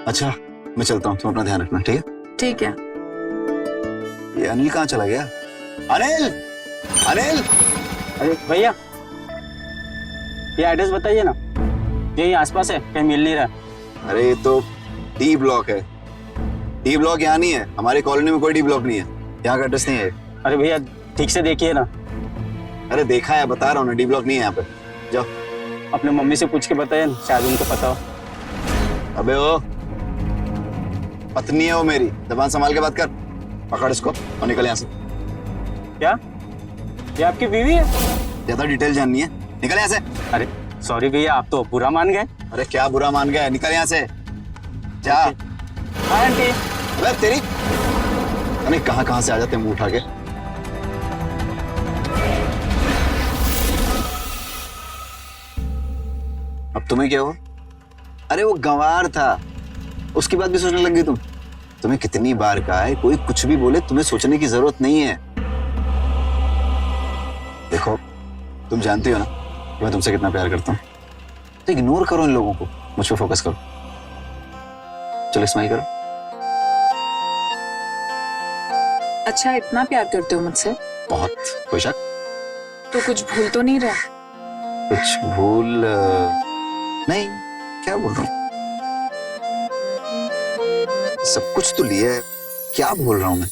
अच्छा मैं चलता हूँ, तुम अपना ध्यान रखना, ठीक है? ठीक है। ये अनिल कहाँ चला गया? अनिल, अनिल! अरे भैया, ये एड्रेस बताइए ना, यही आसपास है, कहीं मिल नहीं रहा। अरे ये तो डी ब्लॉक है। डी ब्लॉक यहाँ नहीं है, हमारी कॉलोनी में कोई डी ब्लॉक नहीं है, यहाँ का एड्रेस नहीं है। अरे भैया ठीक से देखिए ना। अरे देखा है, बता रहा हूँ ना, डी ब्लॉक नहीं है यहाँ पे। जाओ। अपने मम्मी से पूछ के बताइए ना, शायद उनको पता हो। अबे ओ, पत्नी है वो मेरी, जबान संभाल के बात कर। पकड़ इसको और निकल यहाँ से। क्या? ये आपकी बीवी है? ज्यादा डिटेल जाननी है, निकल यहाँ से। अरे सॉरी भैया, आप तो बुरा मान गए। अरे क्या बुरा मान गया, निकल यहाँ से जा। हाँ आंटी। अबे तेरी, अरे कहाँ से आ जाते हैं मुंह उठा के। अब तुम्हें क्या हुआ? अरे वो गंवार था, उसकी बात भी सोचने लग गई तुम। तुम्हें कितनी बार कहा है, कोई कुछ भी बोले तुम्हें सोचने की जरूरत नहीं है। देखो तुम जानती हो ना कि मैं तुमसे कितना प्यार करता हूँ, तो इग्नोर करो इन लोगों को, मुझ पे फोकस करो। चलो स्माइल करो। अच्छा इतना प्यार करते हो मुझसे? बहुत। कोई शक? तो कुछ भूल तो नहीं रहा? कुछ भूल नहीं, क्या बोल रहा हूँ, सब कुछ तो लिया है, क्या बोल रहा हूँ मैं?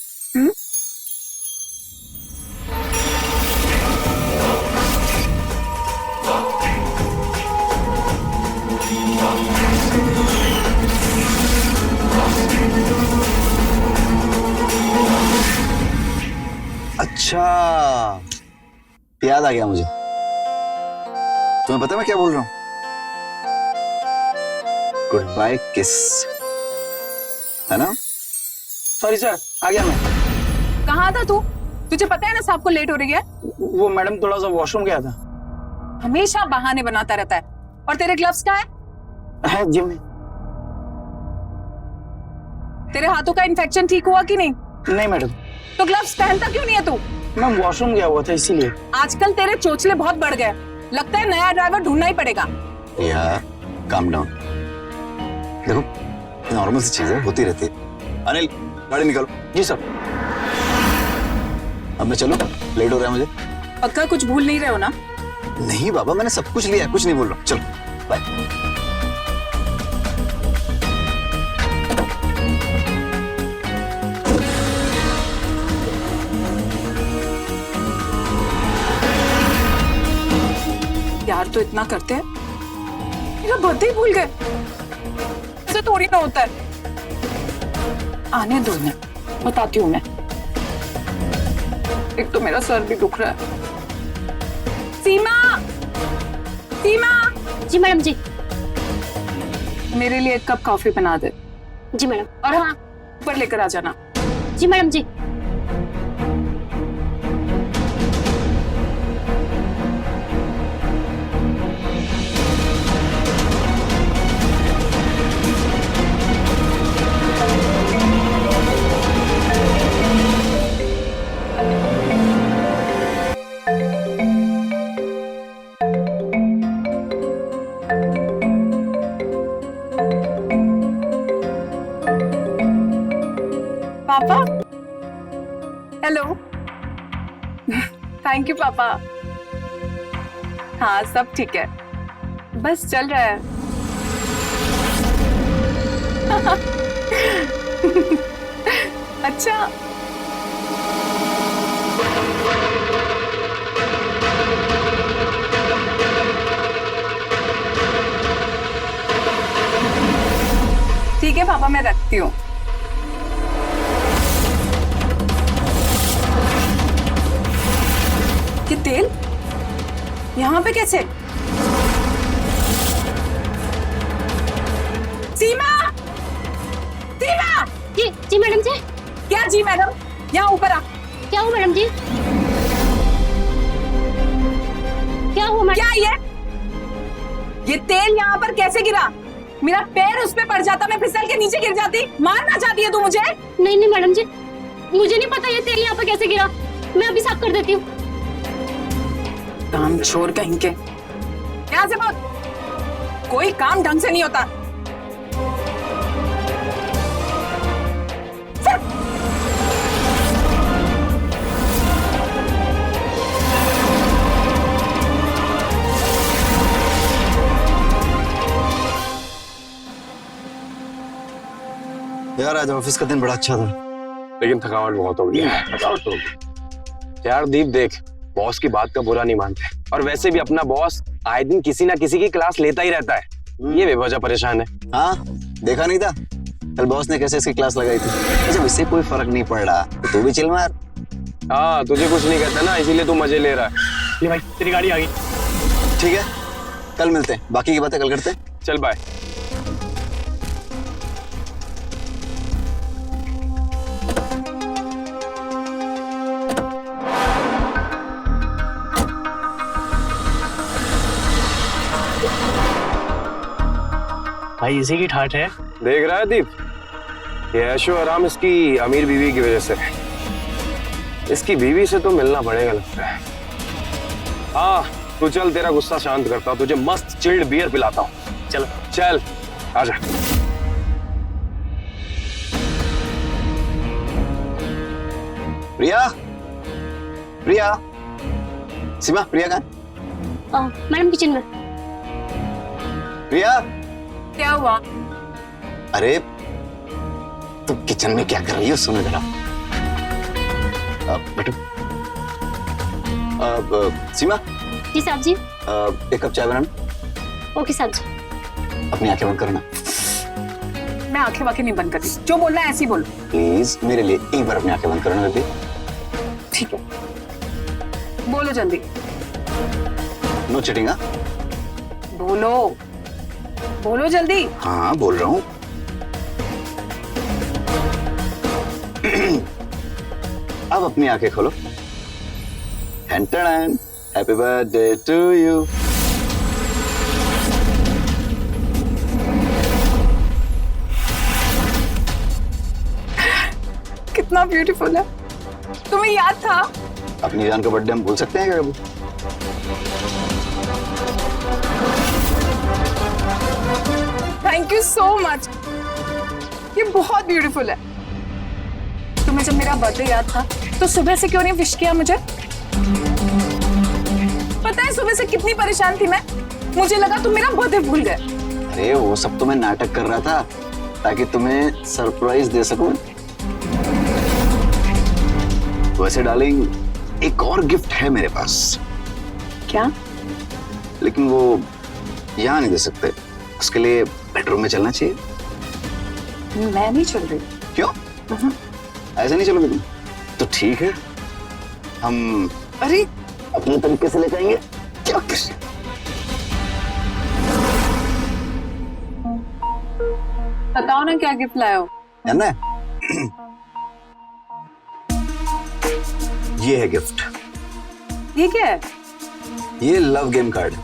अच्छा याद आ गया मुझे, तुम्हें पता है मैं क्या बोल रहा हूँ? गुड बाय किस, है ना? सॉरी सर, आ गया मैं। कहाँ था तू? तुझे पता है ना सबको लेट हो रही है। वो मैडम थोड़ा सा वॉशरूम गया था। हमेशा बहाने बनाता रहता है। और तेरे ग्लव्स कहाँ है? जिम में। तेरे हाथों का इन्फेक्शन ठीक हुआ कि नहीं? नहीं मैडम। तो ग्लव्स पहनता क्यों नहीं है तू? मैं वॉशरूम गया हुआ था इसीलिए। आजकल तेरे चोचले बहुत बढ़ गए, लगता है नया ड्राइवर ढूंढना ही पड़ेगा। यार काम डाउन, देखो नॉर्मल सी चीज है, होती रहती है। अनिल गाड़ी निकालो। जी सर। अब मैं चलूं, लेट हो रहा है मुझे। पक्का कुछ भूल नहीं रहे हो ना? नहीं बाबा, मैंने सब कुछ लिया, कुछ नहीं बोल रहा हूँ। चलो बाय। यार तो इतना करते हैं, मेरा बर्थडे भूल गए, ऐसे थोड़ी ना होता है। आने दो, मैं बताती हूँ मैं। एक तो मेरा सर भी दुख रहा है। सीमा, सीमा। जी मैडम जी। मेरे लिए एक कप कॉफी बना दे। जी मैडम। और हाँ, ऊपर लेकर आ जाना। जी मैडम जी। पापा, हेलो। थैंक यू पापा। हाँ सब ठीक है, बस चल रहा है। अच्छा ठीक है पापा, मैं रखती हूँ। ये तेल यहाँ पे कैसे? सीमा, सीमा। जी जी मैडम जी। क्या जी मैडम? यहाँ ऊपर आ। क्या हुआ मैडम जी? क्या हुआ मैडम? क्या ये तेल यहाँ पर कैसे गिरा? मेरा पैर उस पे पड़ जाता, मैं फिसल के नीचे गिर जाती। मारना चाहती है तू मुझे? नहीं नहीं मैडम जी, मुझे नहीं पता ये तेल यहाँ पर कैसे गिरा। मैं अभी साफ कर देती हूँ। काम छोड़ कहीं के। यहाँ से बोल, कोई काम ढंग से नहीं होता। यार आज ऑफिस का दिन बड़ा अच्छा था। लेकिन थकावट बहुत हो गई है। थकावट तो होगी। यार दीप देख, बॉस की बात का बुरा नहीं मानते, और वैसे भी अपना बॉस आए दिन किसी ना किसी की क्लास लेता ही रहता है। ये बेवजह परेशान है। हाँ, देखा नहीं था कल बॉस ने कैसे इसकी क्लास लगाई थी। अच्छा इससे कोई फर्क नहीं पड़ रहा तो तू भी चिल मार। हाँ, तुझे कुछ नहीं कहता ना, इसीलिए तू मजे ले रहा है। ये भाई तेरी गाड़ी आ गई। ठीक है, कल मिलते हैं, बाकी की बातें कल करते हैं। चल बाय। भाई इसी की ठाठ है। देख रहा है दीप, ये ऐशो आराम इसकी अमीर बीवी की वजह से है। इसकी बीवी से तो मिलना पड़ेगा लगता है। हाँ तू चल, तेरा गुस्सा शांत करता हूँ, तुझे मस्त चिल्ड बियर पिलाता हूँ। चल चल आजा। प्रिया, प्रिया, सीमा, प्रिया कहाँ? मैडम किचन में। प्रिया, क्या हुआ? अरे तुम किचन में क्या कर रही हो? सुनो जरा। बैठो। सीमा, जी साहब जी। एक कप चाय बनाना। ओके साहब जी। अपनी आंखें बंद करना मैं आंखें वाखें नहीं बंद करती, जो बोलना है ऐसे ही बोलो। प्लीज, मेरे लिए एक बार अपनी आंखें बंद करना बेबी। ठीक है, बोलो जल्दी। No cheating. हाँ बोलो, बोलो जल्दी। हाँ बोल रहा हूँ। अब अपनी आंखें खोलो। Happy birthday to you. कितना ब्यूटीफुल है। तुम्हें याद था? अपनी जान का बर्थडे हम भूल सकते हैं क्या कभी? थैंक यू सो मच, ये बहुत ब्यूटीफुल है। तुम्हें जब मेरा बर्थडे याद था तो सुबह से क्यों नहीं विश किया मुझे? पता है सुबह से कितनी परेशान थी मैं, मुझे लगा तुम मेरा बर्थडे भूल गए। अरे वो सब तो मैं नाटक कर रहा था ताकि तुम्हें सरप्राइज दे सकूं। वैसे डार्लिंग, एक और गिफ्ट है मेरे पास। क्या? लेकिन वो यहाँ नहीं दे सकते, उसके लिए बेडरूम में चलना चाहिए। मैं नहीं चल रही। क्यों? ऐसे नहीं चलोगे तुम? तो ठीक है, हम अरे अपने तरीके से ले जाएंगे। क्या बताओ ना क्या गिफ्ट लाए हो? है ना? ये है गिफ्ट। ये क्या है? ये लव गेम कार्ड है।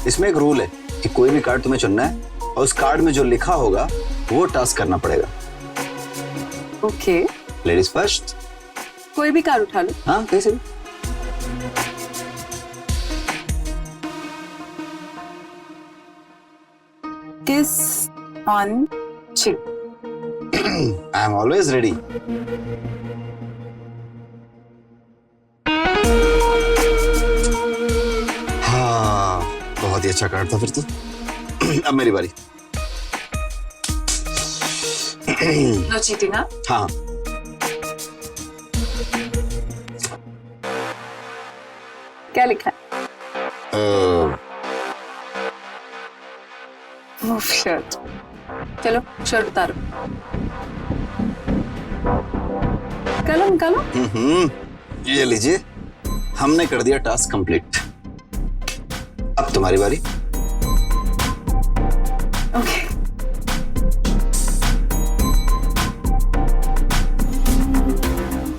इसमें एक रूल है कि कोई भी कार्ड तुम्हें चुनना है और उस कार्ड में जो लिखा होगा वो टास्क करना पड़ेगा। Okay, ladies first. कोई भी कार्ड उठा लो। हाँ कैसे भी। किस ऑन चिक। I am always ready. हाँ बहुत ही अच्छा कार्ड था फिर तो। अब मेरी बारी। No cheating. हाँ, हाँ क्या लिखा है? शर्ट। चलो शर्ट उतारो। निकालो। ये लीजिए, हमने कर दिया टास्क कंप्लीट। अब तुम्हारी बारी। ओके।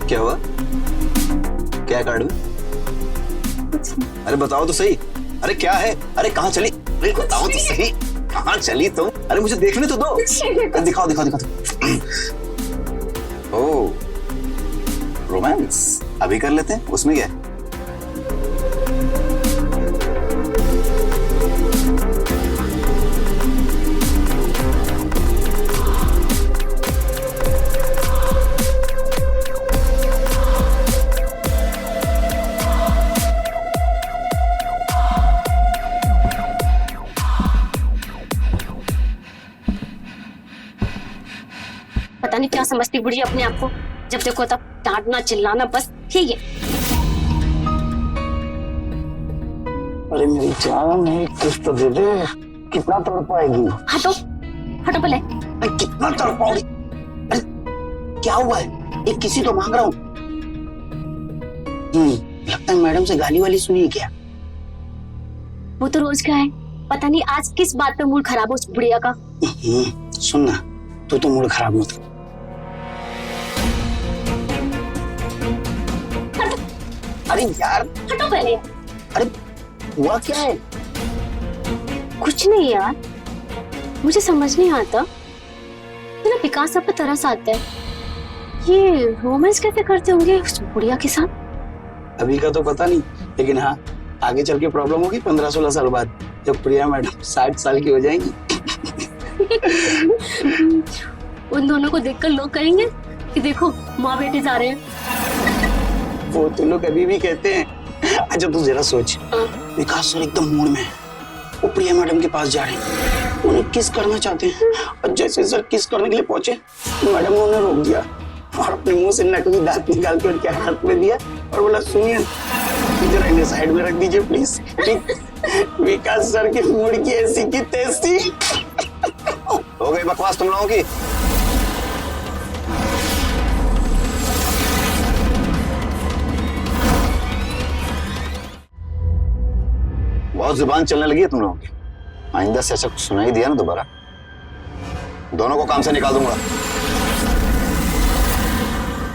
क्या हुआ? क्या कार्ड में? अरे बताओ तो सही। अरे क्या है? अरे कहाँ चली? अरे बताओ तो सही, कहाँ चली तुम? अरे मुझे देखने तो दो। दिखाओ। ओह, रोमांस अभी कर लेते हैं, उसमें क्या है? पता नहीं क्या समझती बुढ़िया अपने आप को, जब देखो तब डांटना चिल्लाना, बस ठीक है। अरे मेरी जान, एक किस्त तो दे दे। कितना तड़ पाएगी? हटो हटो पहले। अरे कितना तड़ पाओगी? अरे क्या हुआ है? एक किसी तो मांग रहा हूँ। लगता है मैडम से गाली वाली सुनी है क्या? वो तो रोज का है, पता नहीं आज किस बात पे मूड खराब हो उस बुढ़िया का। सुन ना, तू तो मूड खराब मत कर। अरे यार हटो पहले। अरे हुआ क्या है? कुछ नहीं यार, मुझे समझ नहीं आता ना, विकास सब पे तरस आता है, ये रोमांस कैसे करते होंगे उस बुढ़िया के साथ। अभी का तो पता नहीं, लेकिन हाँ आगे चल के प्रॉब्लम होगी 15-16 साल बाद, जब प्रिया मैडम 60 साल की हो जाएंगी। उन दोनों को देखकर लोग कहेंगे कि देखो माँ बेटे जा रहे हैं। वो तो लोग अभी भी कहते हैं। अच्छा तू जरा सोच, विकास सर एकदम मूड में है, वो प्रिया मैडम के पास जा रहे हैं, उन्हें किस करना चाहते हैं, और जैसे सर किस करने के लिए पहुंचे, मैडम ने उन्हें रोक दिया और अपने मुंह से नकली दांत निकाल के उनके हाथ में दिया और बोला सुनिए जरा इन्हें साइड में रख दीजिए प्लीज। विकास सर के मूड की ऐसी की तैसी। हो गई बकवास तुम लोगों की। बहुत जुबान चलने लगी है तुम लोगों की। आइंदा से ऐसा कुछ सुनाई दिया ना दोबारा, दोनों को काम से निकाल दूंगा।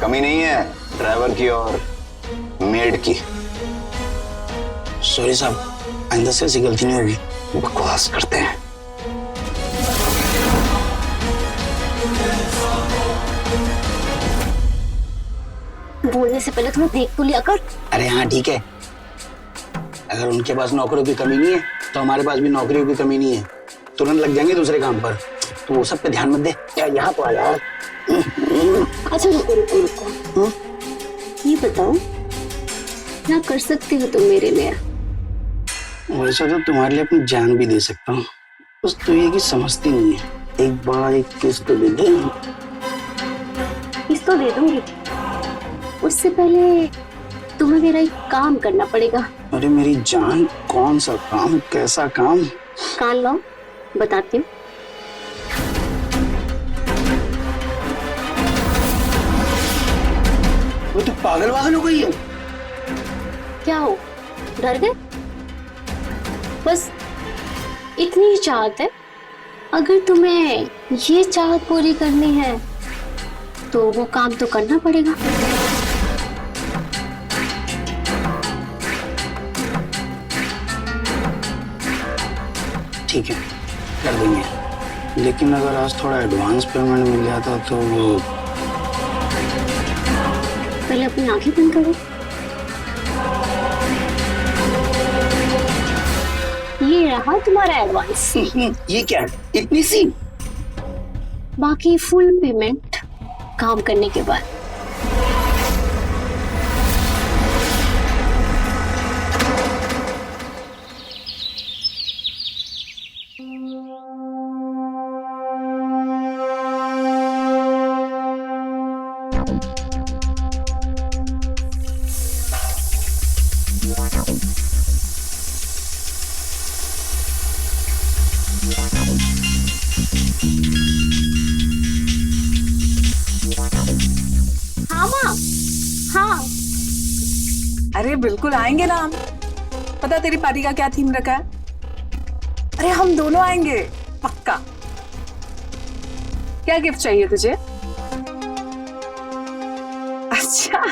कमी नहीं है ड्राइवर की और मेड की। सॉरी साहब, आइंदा से ऐसी गलती नहीं होगी। बकवास करते हैं। बोलने से पहले थोड़ा देख तो लिया कर। अरे हाँ ठीक है, अगर उनके पास नौकरियों की कमी नहीं है तो हमारे पास भी नौकरियों की कमी नहीं है। तुरंत लग जाएंगे दूसरे काम पर, तो वो सब पे ध्यान मत दे। क्या यहाँ तो आ यार। अच्छा रुको रुको रुको, ये बताओ क्या कर सकती हो तुम मेरे लिए? वैसा तो तुम्हारे लिए अपनी जान भी दे सकता हूँ, बस तू ये कि समझती नहीं है। एक बार एक किस्त तो दे दे। किस्त तो दे दूंगी, उससे पहले तुम्हें मेरा एक काम करना पड़ेगा। अरे मेरी जान, कौन सा काम, कैसा काम? कान लो बताती हूँ। वो तो पागल वागल हो गई है। क्या हो, डर गए? बस इतनी ही चाहत है, अगर तुम्हें ये चाहत पूरी करनी है तो वो काम तो करना पड़ेगा। ठीक है कर देंगे, लेकिन अगर आज थोड़ा एडवांस पेमेंट मिल जाता तो। पहले अपनी आंखें बंद करो। ये रहा तुम्हारा एडवांस। ये क्या, इतनी सी? बाकी फुल पेमेंट काम करने के बाद। हाँ माँ, हाँ। अरे बिल्कुल आएंगे ना हम। पता तेरी पार्टी का क्या थीम रखा है? अरे हम दोनों आएंगे पक्का। क्या गिफ्ट चाहिए तुझे? अच्छा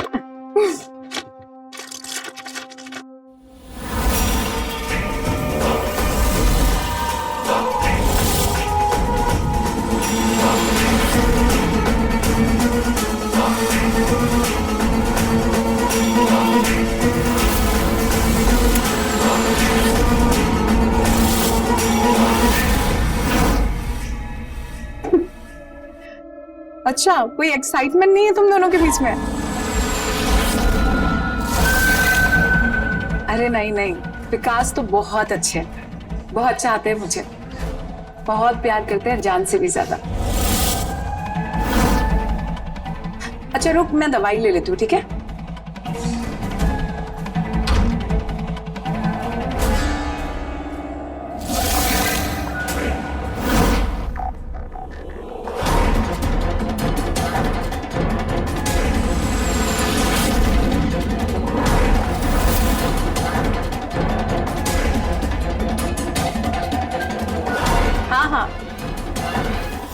अच्छा, कोई एक्साइटमेंट नहीं है तुम दोनों के बीच में? अरे नहीं नहीं, विकास तो बहुत अच्छे हैं, बहुत चाहते हैं मुझे, बहुत प्यार करते हैं जान से भी ज्यादा। अच्छा रुक, मैं दवाई ले लेती हूँ, ठीक है? हाँ हाँ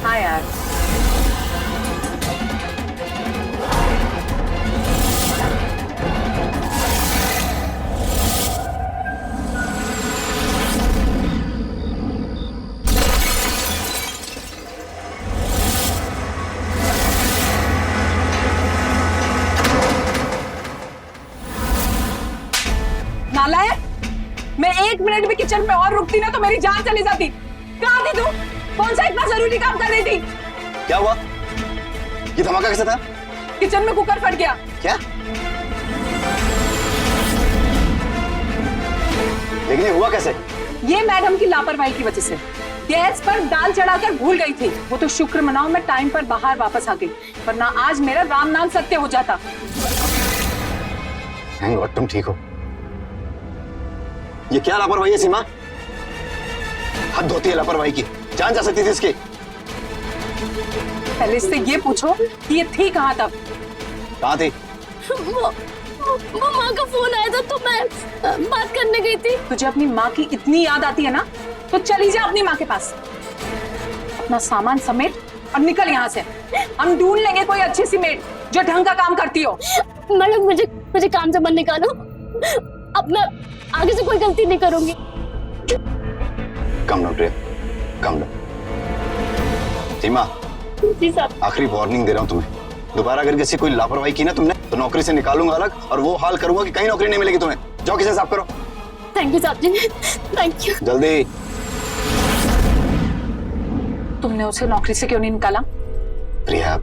हाँ यार। नालायक, मैं 1 मिनट भी किचन में और रुकती ना तो मेरी जान चली जाती। कहाँ थी तू? कौन सा इतना जरूरी काम कर रही थी? क्या हुआ? ये धमाका कैसे था? किचन में कुकर फट गया। क्या? लेकिन ये हुआ कैसे? ये मैडम की लापरवाही की वजह से। गैस पर दाल चढ़ाकर भूल गई थी। वो तो शुक्र मनाओ मैं टाइम पर बाहर वापस आ गई, वरना आज मेरा राम नाम सत्य हो जाता। थैंक गॉड तुम ठीक हो। ये क्या लापरवाही है सीमा? हद होती है लापरवाही की, जान जा सकती थी इसकी। पहले इससे ये पूछो कि ये थी कहाँ तब? कहाँ थी? वो माँ का फोन आया था तो मैं बात करने गई थी। तुझे अपनी माँ की इतनी याद आती है ना, तो चली जा अपनी माँ के पास, अपना सामान समेट और निकल यहाँ से। हम ढूंढ लेंगे कोई अच्छी सी मेड जो ढंग का काम करती हो। मैडम मुझे काम से मत निकालो, अब मैं आगे से कोई गलती नहीं करूंगी। कम डाउन प्रिया, कम डाउन। सीमा, जी साहब। आखिरी वार्निंग दे रहा हूँ तुम्हें, दोबारा अगर किसी कोई लापरवाही की ना तुमने तो नौकरी से निकालूंगा अलग, और वो हाल करूंगा कि कहीं नौकरी नहीं मिलेगी तुम्हें। जाओ किचन साफ करो। थैंक यू साहब जी, थैंक यू। जल्दी। तुमने उसे नौकरी से क्यों नहीं निकाला? प्रिया,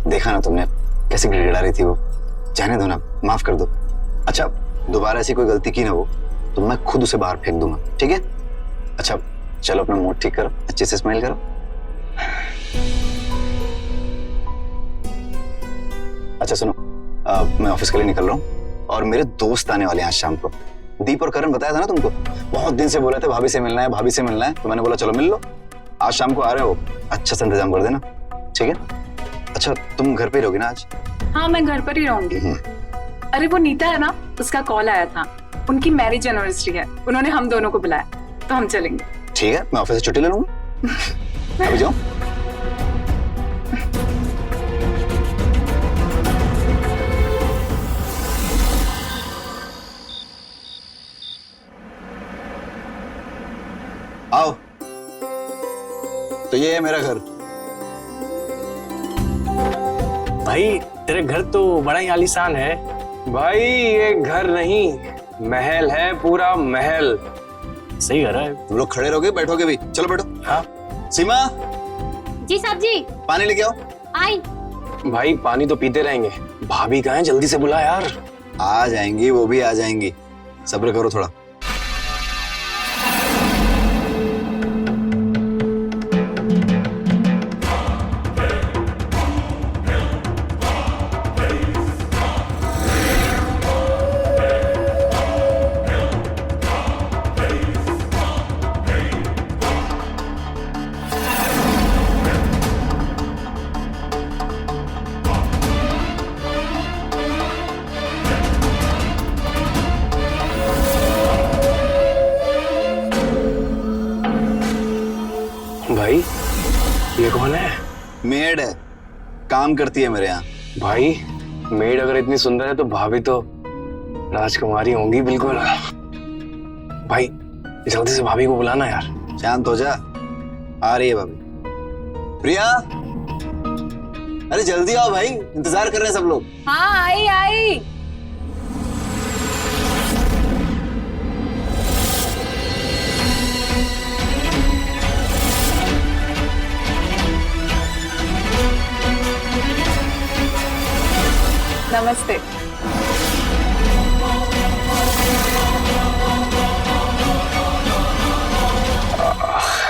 देखा ना तुमने कैसे गिड़गिड़ा रही थी वो। जाने दो ना, माफ कर दो। अच्छा, दोबारा ऐसी कोई गलती की ना वो तो मैं खुद उसे बाहर फेंक दूंगा, ठीक है? अच्छा चलो अपना मूड ठीक करो, अच्छे से स्माइल करो। अच्छा सुनो, मैं ऑफिस के लिए निकल रहा हूँ और मेरे दोस्त आने वाले हैं आज शाम को। दीप और करण बताया था ना तुमको, बहुत दिन से बोले थे भाभी से मिलना है, भाभी से मिलना है, तो मैंने बोला चलो मिल लो। आज शाम को आ रहे हो, अच्छा सा इंतजाम कर देना, ठीक है? अच्छा तुम घर पे रहोगी ना आज? हाँ मैं घर पर ही रहूंगी। अरे वो नीता है ना, उसका कॉल आया था, उनकी मैरिज एनिवर्सरी है, उन्होंने हम दोनों को बुलाया, तो हम चलेंगे। ठीक है, मैं ऑफिस से छुट्टी ले लूंगा। अभी जाओ। आओ, तो ये है मेरा घर। भाई तेरे घर तो बड़ा ही आलीशान है। भाई ये घर नहीं, महल है, पूरा महल। सही घर है। तुम लोग खड़े रहोगे बैठोगे भी? चलो बैठो। हाँ सीमा, जी साहब जी। पानी लेके आओ। आई। भाई पानी तो पीते रहेंगे, भाभी कहाँ है? जल्दी से बुला यार। आ जाएंगी, वो भी आ जाएंगी, सब्र करो थोड़ा। भाई ये कौन है? मेड है, काम करती है मेरे यहाँ। भाई मेड अगर इतनी सुंदर है तो भाभी तो राजकुमारी होंगी बिल्कुल। भाई जल्दी से भाभी को बुलाना यार। शांत हो जा, आ रही है भाभी। प्रिया, अरे जल्दी आओ भाई, इंतजार कर रहे हैं सब लोग। हाँ आई आई। नमस्ते।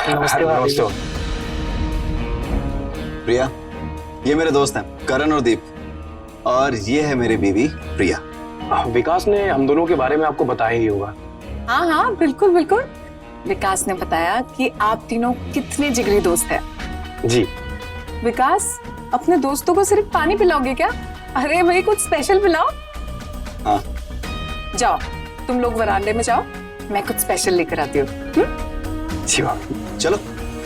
नमस्ते भाभी। नमस्ते। प्रिया, ये मेरे दोस्त हैं करण और दीप। और ये है मेरी बीवी प्रिया। विकास ने हम दोनों के बारे में आपको बताया ही होगा। हाँ हाँ बिल्कुल बिल्कुल, विकास ने बताया कि आप तीनों कितने जिगरी दोस्त हैं। जी। विकास, अपने दोस्तों को सिर्फ पानी पिलाओगे क्या? अरे भाई कुछ स्पेशल पिलाओ। हाँ जाओ तुम लोग वरांडे में जाओ, मैं कुछ स्पेशल लेकर आती हूँ। जी चलो।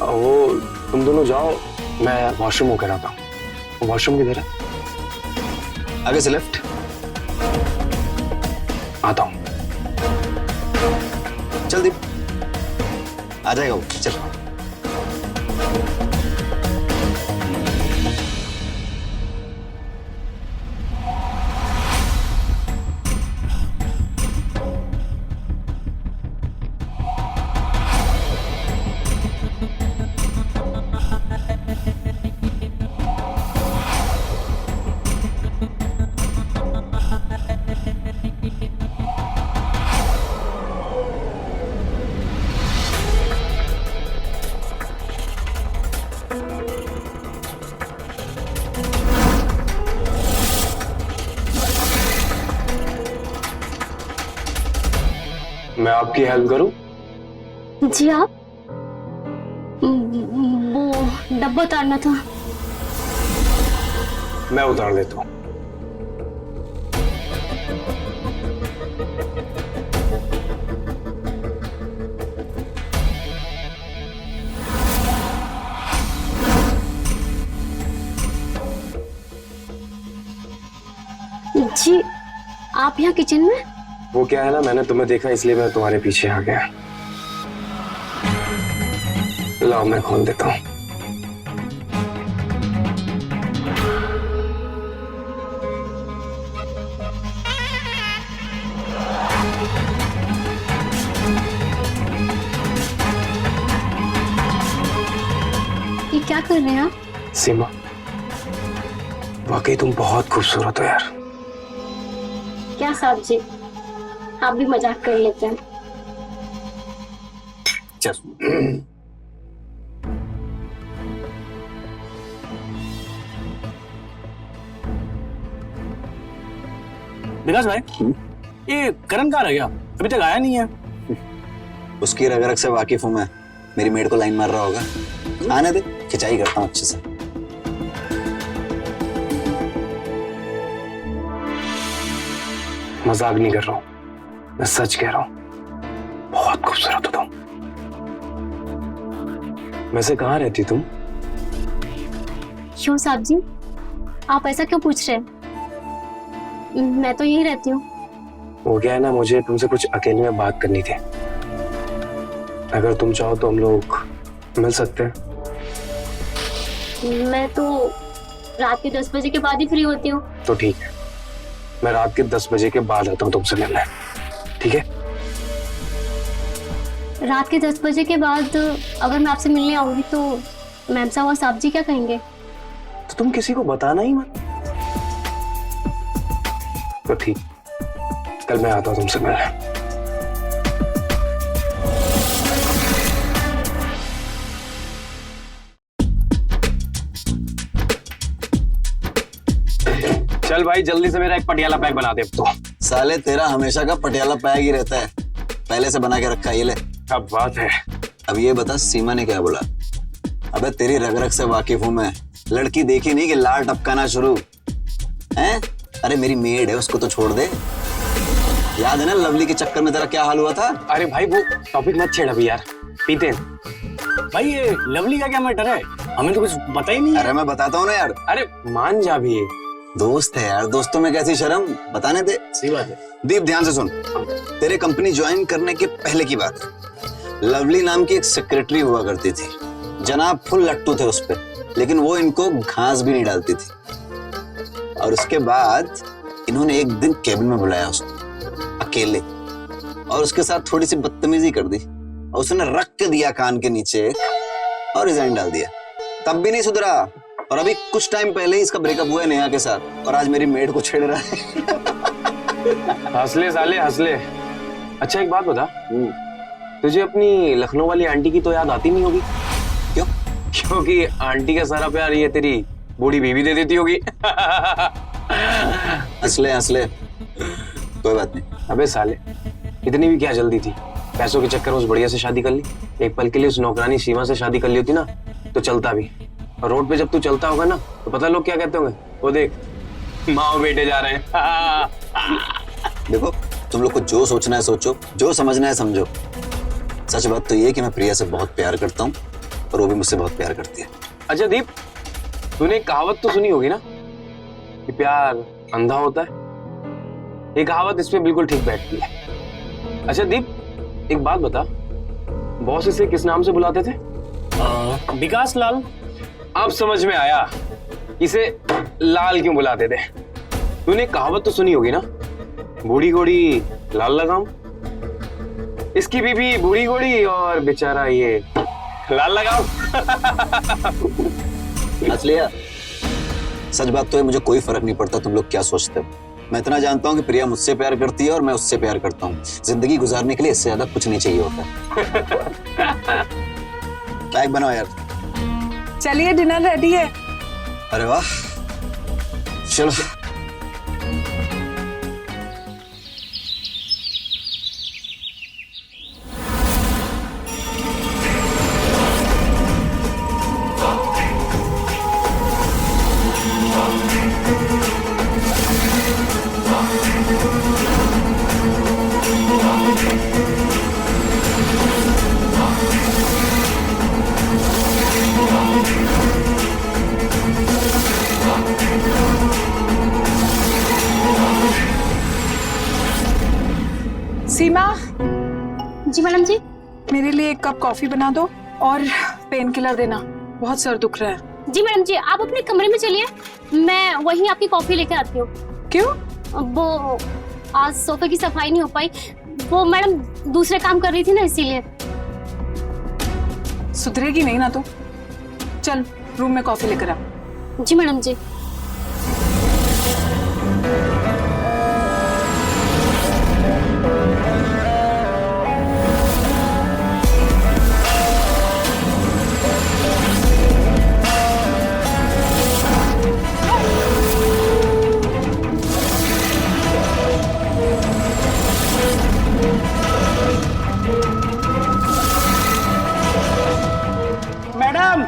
वो तुम दोनों जाओ, मैं वॉशरूम होकर आता हूँ। वॉशरूम किधर है? आगे से लेफ्ट। आता हूँ। चल दीप, आ जाएगा वो, चल। मैं आपकी हेल्प करूं? जी आप? वो डब्बा उतारना था। मैं उतार देता हूं। जी आप यहाँ किचन में? वो क्या है ना, मैंने तुम्हें देखा इसलिए मैं तुम्हारे पीछे आ गया। लाओ मैं खोल देता हूँ। ये क्या कर रहे हैं आप? सीमा, वाकई तुम बहुत खूबसूरत हो यार। क्या साहब जी, आप भी मजाक कर लेते हैं। चल। विकास भाई, ये करण कहाँ रह गया? अभी तक आया नहीं है। उसकी रग रग से वाकिफ हूं मैं, मेरी मेड को लाइन मार रहा होगा। आने दे, खिंचाई करता हूँ अच्छे से। मजाक नहीं कर रहा हूँ, मैं सच कह रहा हूँ। बहुत खूबसूरत हो तुम। वैसे कहाँ रहती तुम? क्यों साहब जी, आप ऐसा क्यों पूछ रहे हैं? मैं तो यही रहती हूँ। वो क्या है ना, मुझे तुमसे कुछ अकेले में बात करनी थी। अगर तुम चाहो तो हम लोग मिल सकते हैं। मैं तो रात के 10 बजे के बाद ही फ्री होती हूँ। तो ठीक है, मैं रात के 10 बजे के बाद आता हूँ तुमसे मिलने, ठीक है? रात के 10 बजे के बाद अगर मैं आपसे मिलने आऊंगी तो मैम साहब और साहब जी क्या कहेंगे? तो तुम किसी को बताना ही मत। तो ठीक, कल मैं आता हूँ तुमसे मिलने। चल भाई, जल्दी से मेरा एक पटियाला पैक बना दे अब तो। साले तेरा हमेशा का पटियाला पैक ही रहता है, पहले से बना के रखा है, ये ले। अब बात है। अब ये बता, सीमा ने क्या बोला? अबे तेरी रग रग से वाकिफ हूं मैं, लड़की देखी नहीं कि लाल टपकाना शुरू हैं? अरे मेरी मेड है, उसको तो छोड़ दे। याद है ना लवली के चक्कर में तेरा क्या हाल हुआ था? अरे भाई वो टॉपिक मत छेड़ अभी यार, पीते हैं। भाई ये लवली का क्या मैटर है? हमें तो कुछ पता ही नहीं है। अरे मैं बताता हूँ ना यार। अरे मान जा भी, दोस्त है यार, दोस्तों में कैसी शर्म, बताने दे। सही बात है। दीप ध्यान से सुन, तेरे कंपनी ज्वाइन करने के पहले की बात है। लवली नाम की एक सेक्रेटरी हुआ करती थी, जनाब फुल लट्टू थे उस पे, लेकिन वो इनको घास भी नहीं डालती थी। और उसके बाद इन्होंने एक दिन केबिन में बुलाया उसको अकेले, और उसके साथ थोड़ी सी बदतमीजी कर दी, और उसने रख के दिया कान के नीचे और रिजाइन डाल दिया। तब भी नहीं सुधरा, और अभी कुछ टाइम पहले ही इसका ब्रेकअप हुआ है नेहा के साथ, और आज मेरी मेड को छेड़ रहा है। हंसले साले हंसले। अच्छा एक बात बता, तुझे अपनी लखनऊ वाली आंटी की तो याद आती नहीं होगी? क्यों? क्योंकि आंटी का सारा प्यार ये तेरी बूढ़ी बीवी दे देती होगी। हंस ले कोई बात नहीं। अबे साले, इतनी भी क्या जल्दी थी? पैसों के चक्कर में उस बढ़िया से शादी कर ली। एक पल के लिए उस नौकरानी सीमा से शादी कर ली होती ना तो चलता भी। और रोड पे जब तू चलता होगा ना तो पता लोग क्या कहते होंगे, वो देख माँ और बेटे जा रहे हैं। देखो, तुम लोग को जो सोचना है सोचो, जो समझना है समझो। सच बात तो ये है कि मैं प्रिया से बहुत प्यार करता हूँ और वो भी मुझसे बहुत प्यार करती है। अच्छा दीप, तूने एक कहावत तो सुनी होगी ना कि प्यार अंधा होता है। ये कहावत इसमें बिल्कुल ठीक बैठती है। अच्छा दीप, एक बात बता, बॉस इसे किस नाम से बुलाते थे? विकास लाल। अब समझ में आया इसे लाल क्यों बुलाते थे। तूने एक कहावत तो सुनी होगी ना, बूढ़ी घोड़ी लाल लगाम। इसकी बीबी बूढ़ी घोड़ी और बेचारा ये लाल लगाम। असलिया, सच बात तो है, मुझे कोई फर्क नहीं पड़ता तुम लोग क्या सोचते हो। मैं इतना जानता हूँ कि प्रिया मुझसे प्यार करती है और मैं उससे प्यार करता हूँ। जिंदगी गुजारने के लिए इससे ज्यादा कुछ नहीं चाहिए होता। बैग बनाओ यार। चलिए, डिनर रेडी है। अरे वाह, चलो। सीमा, जी मैडम जी। मेरे लिए एक कप कॉफी बना दो और पेन किलर देना, बहुत सर दुख रहा है। जी मैडम जी, आप अपने कमरे में चलिए, मैं वहीं आपकी कॉफी लेके आती हूँ। क्यों? वो आज सोफे की सफाई नहीं हो पाई, वो मैडम दूसरे काम कर रही थी ना, इसीलिए। सुधरेगी नहीं ना तू? चल रूम में कॉफी लेकर आ। जी मैडम जी। मैडम,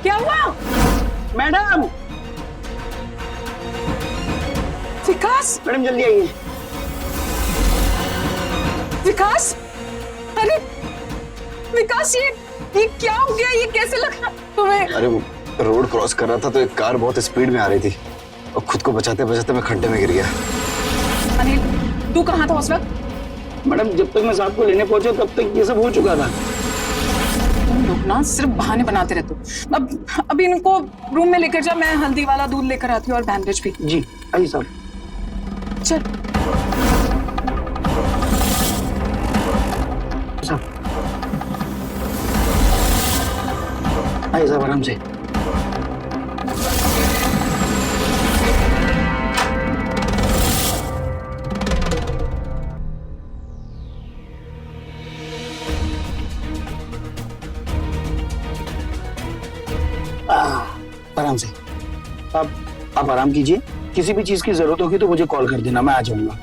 क्या हुआ? मैडम, विकास, मैडम जल्दी आइए। विकास, अरे विकास, ये क्या हो गया? ये कैसे लगा तुम्हें? अरे वो रोड क्रॉस कर रहा था तो एक कार बहुत स्पीड में आ रही थी और खुद को बचाते बचाते मैं खड्डे में गिर गया। अनिल, तू कहाँ था उस वक्त? मैडम, जब तक मैं साहब को लेने पहुंचा तब तक ये सब हो चुका था। तुम लोग ना सिर्फ बहाने बनाते रहते हो। अब इनको रूम में लेकर जा, मैं हल्दी वाला दूध लेकर आती हूँ और बैंडेज भी। जी आइए साहब। चल। आइए साहब, आराम से। आराम से। आप आराम कीजिए, किसी भी चीज की जरूरत होगी तो मुझे कॉल कर देना, मैं आ जाऊंगा।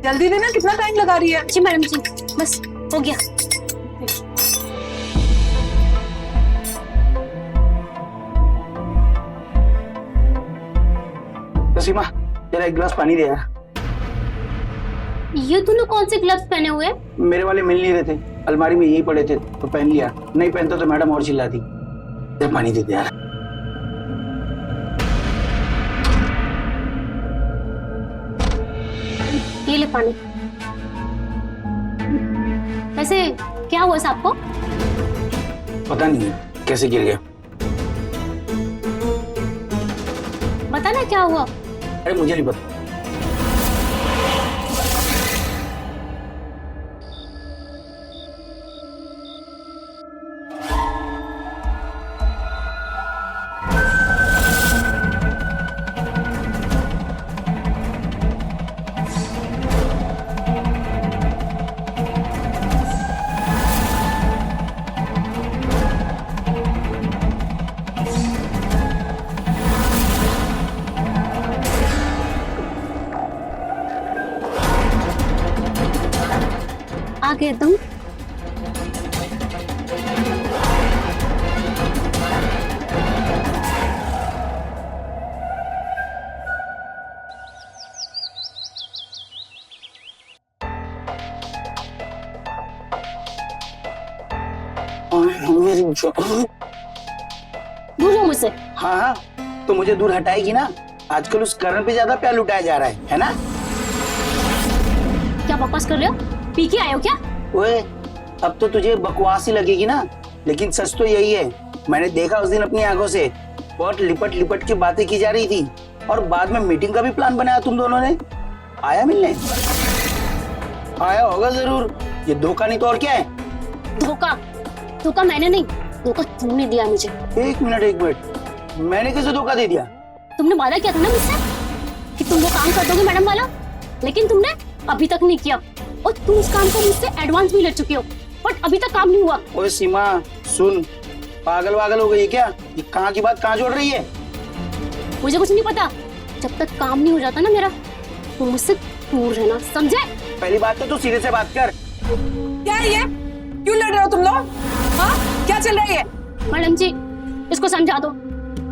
जल्दी देना, कितना टाइम लगा रही है? जी मैडम जी, बस हो गया। तो सीमा, तेरा एक गिलास पानी दे यार। ये दोनों कौन से ग्लव्स पहने हुए हैं? मेरे वाले मिल नहीं रहे थे, अलमारी में यही पड़े थे तो पहन लिया। नहीं पहनता तो मैडम और चिल्लाती। तेरा पानी दे दे यार। ये ले पानी। वैसे क्या हुआ साहब को? पता नहीं कैसे गिर गया। पता ना क्या हुआ? अरे मुझे नहीं पता। आ गए तुम? मेरी दूर हो मुझसे। हाँ हाँ, तो मुझे दूर हटाएगी ना। आजकल उस करण पे ज्यादा प्यार लुटाया जा रहा है ना? क्या बकवास कर रहे हो? पी के आए हो क्या? ओए, अब तो तुझे बकवास ही लगेगी ना, लेकिन सच तो यही है। मैंने देखा उस दिन अपनी आंखों से, बहुत लिपट लिपट के बातें की जा रही थी, और बाद में मीटिंग का भी प्लान बनाया तुम दोनों ने। आया मिलने? आया होगा जरूर, ये धोखा नहीं तो और क्या है? धोखा? धोखा मैंने नहीं, धोखा तुमने दिया मुझे। एक मिनट, मैंने कैसे धोखा दे दिया? तुमने वादा किया था ना मुझसे कि तुम वो काम कर दोगे मैडम वाला, लेकिन तुमने अभी तक नहीं किया, और तुम उस काम को मुझसे एडवांस भी ले चुके हो, बट अभी तक काम नहीं हुआ। ओए सीमा सुन, पागल वागल हो गई है क्या? ये कहाँ की बात कहाँ जोड़ रही है? मुझे कुछ नहीं पता, जब तक काम नहीं हो जाता ना मेरा, तुम मुझसे दूर रहना, समझे? पहली बात तो तू सीधे से बात कर। क्या है ये? क्यों लड़ रहे हो तुम लोग? हाँ, क्या चल रहा है ये? मैडम जी, इसको समझा दो,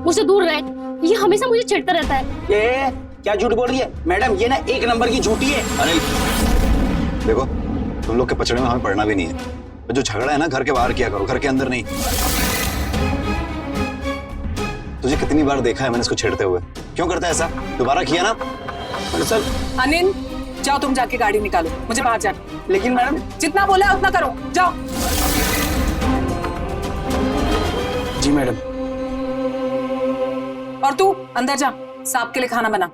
मुझसे दूर रहे, ये हमेशा मुझे चिढ़ता रहता है। ये क्या झूठ बोल रही है मैडम? ये ना एक नंबर की झूठी है। अनिल देखो, तुम लोग के पचड़े में हमें पड़ना भी नहीं है। तो जो झगड़ा है ना, घर के बाहर किया करो, घर के अंदर नहीं। तुझे कितनी बार देखा है मैंने इसको छेड़ते हुए? क्यों करता है ऐसा? दोबारा किया ना? दरअसल अनिल, जाओ तुम जाके गाड़ी निकालो, मुझे बाहर जाना। लेकिन मैडम। जितना बोला उतना करो, जाओ। जी मैडम। और तू अंदर जा, साहब के लिए खाना बना।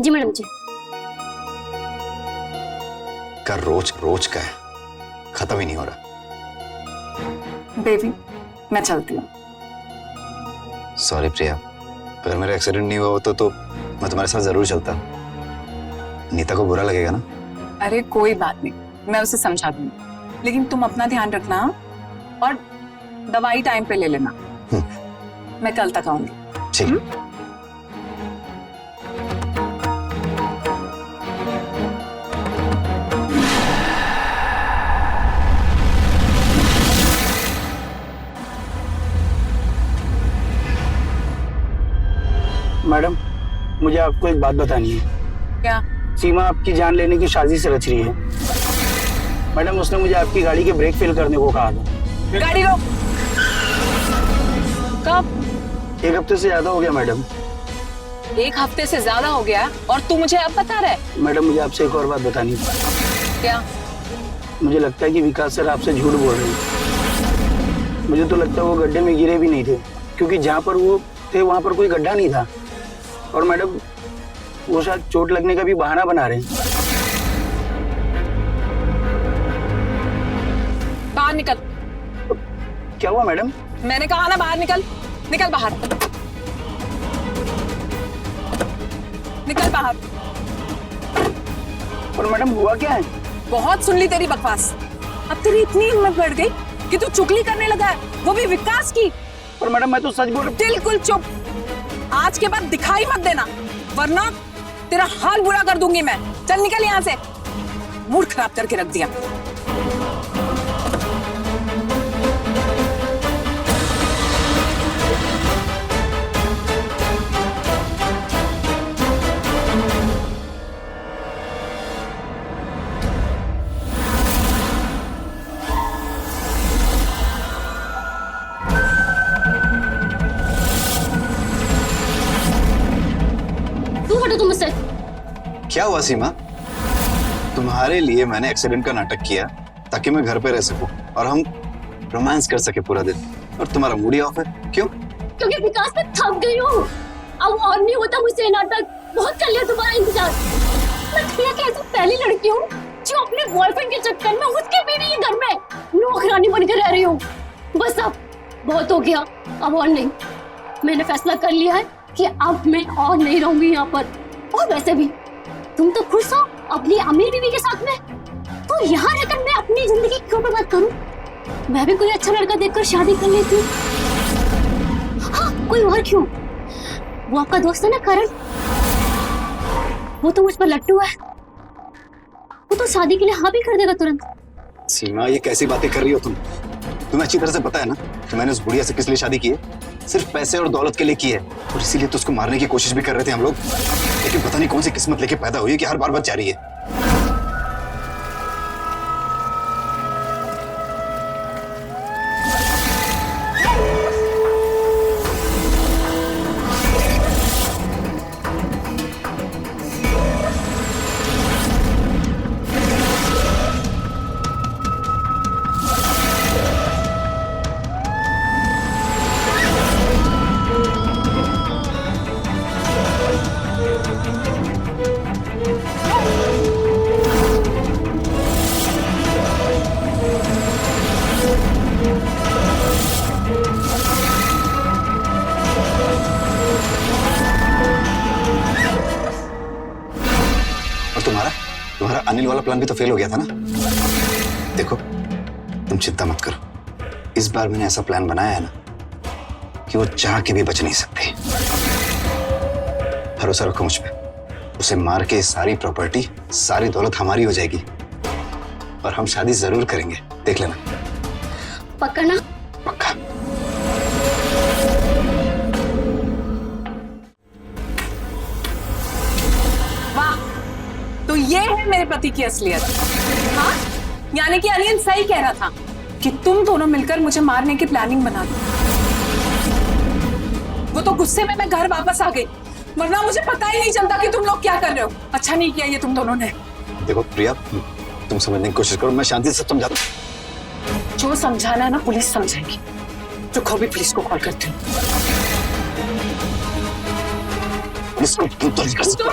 जी मैडम जी। कर रोज रोज का है, खत्म ही नहीं हो रहा। बेबी, मैं चलती हूँ। सॉरी प्रिया, अगर मेरा एक्सीडेंट नहीं हुआ होता तो मैं तुम्हारे साथ जरूर चलता। नीता को बुरा लगेगा ना? अरे कोई बात नहीं, मैं उसे समझा दूंगी, लेकिन तुम अपना ध्यान रखना, और दवाई टाइम पे ले लेना। मैं कल तक आऊंगी। ठीक। मैडम, मुझे आपको एक बात बतानी है। क्या? सीमा आपकी जान लेने की साजिश से रच रही है। मैडम, उसने मुझे आपकी गाड़ी के ब्रेक फेल करने को कहा था। गाड़ी रोक। कब? एक हफ्ते से ज्यादा हो गया मैडम। एक हफ्ते से ज्यादा हो गया और तू मुझे अब बता रहा है? मैडम, मुझे आपसे एक और बात बतानी है। क्या? मुझे लगता है कि विकास सर आपसे झूठ बोल रहे हैं। मुझे तो लगता है वो गड्ढे में गिरे भी नहीं थे, क्योंकि जहाँ पर वो थे वहां पर कोई गड्ढा नहीं था। और मैडम, वो शायद चोट लगने का भी बहाना बना रहे हैं। बाहर निकल। क्या हुआ मैडम? मैंने कहा ना बाहर निकल। निकल बाहर, निकल बाहर। और मैडम, हुआ क्या है? बहुत सुन ली तेरी बकवास। अब तेरी इतनी हिम्मत बढ़ गई कि तू चुगली करने लगा है, वो भी विकास की। और मैडम, मैं तो सच बोल रहा हूं। बिल्कुल चुप। आज के बाद दिखाई मत देना, वरना तेरा हाल बुरा कर दूंगी मैं। चल निकल यहाँ से, मूड खराब करके रख दिया। तुम मुझसे। क्या हुआ सीमा? तुम्हारे लिए मैंने एक्सीडेंट का नाटक किया ताकि मैं घर पे रह सकूं और हम रोमांस कर सके पूरा दिन, और तुम्हारा मूड ही ऑफ है। क्यों? क्योंकि विकास में थक गई हूँ। अब और नहीं होता मुझसे ये नाटक। बहुत कर लिया तुम्हारा इंतजार। मैं क्या कैसे पहली लड़की हूँ जो अपने बॉयफ्रेंड के चक्कर में उसके बीवी के घर में नौकरानी बनकर रह रही हूँ। बस अब बहुत हो गया, अब और नहीं। मैंने फैसला कर लिया है कि अब मैं और नहीं रहूंगी यहाँ पर। और वैसे भी तुम तो खुश हो अपनी अमीर बीवी के साथ में, तो यहाँ रहकर मैं अपनी जिंदगी क्यों बर्बाद करूं? मैं भी कोई अच्छा लड़का देखकर शादी कर लेती। हाँ, कोई और क्यों? वो आपका दोस्त है ना करण, वो तो मुझ पर लट्टू है। वो तो शादी के लिए हाँ भी कर देगा तुरंत। सीमा, ये कैसी बातें कर रही हो तुम? तुम्हें अच्छी तरह से पता है ना कि मैंने उस बुढ़िया से किस लिए शादी की है? सिर्फ पैसे और दौलत के लिए की है, और इसीलिए तो उसको मारने की कोशिश भी कर रहे थे हम लोग। लेकिन पता नहीं कौन सी किस्मत लेके पैदा हुई है कि हर बार बच जा रही है। तुम्हारा अनिल वाला प्लान भी तो फेल हो गया था ना। देखो, तुम चिंता मत करो, इस बार मैंने ऐसा प्लान बनाया है ना कि वो चाह के भी बच नहीं सकते। भरोसा रखो मुझ पे, उसे मार के सारी प्रॉपर्टी, सारी दौलत हमारी हो जाएगी, और हम शादी जरूर करेंगे, देख लेना। पक्का ना? पक्का। तो ये है मेरे पति की असलियत। हाँ, यानी कि अनिल सही कह रहा था कि तुम दोनों मिलकर मुझे मारने की प्लानिंग बना दो। वो तो गुस्से में मैं घर वापस आ गई, वरना मुझे पता ही नहीं चलता कि तुम लोग क्या कर रहे हो। अच्छा नहीं किया ये तुम दोनों ने। देखो प्रिया, तुम समझने की कोशिश करो, मैं शांति से समझाता हूं। जो समझाना है ना पुलिस समझेगी। रुको, भी पुलिस को कॉल करती हूँ। पुलिस को क्यों तंग कर सकते हो?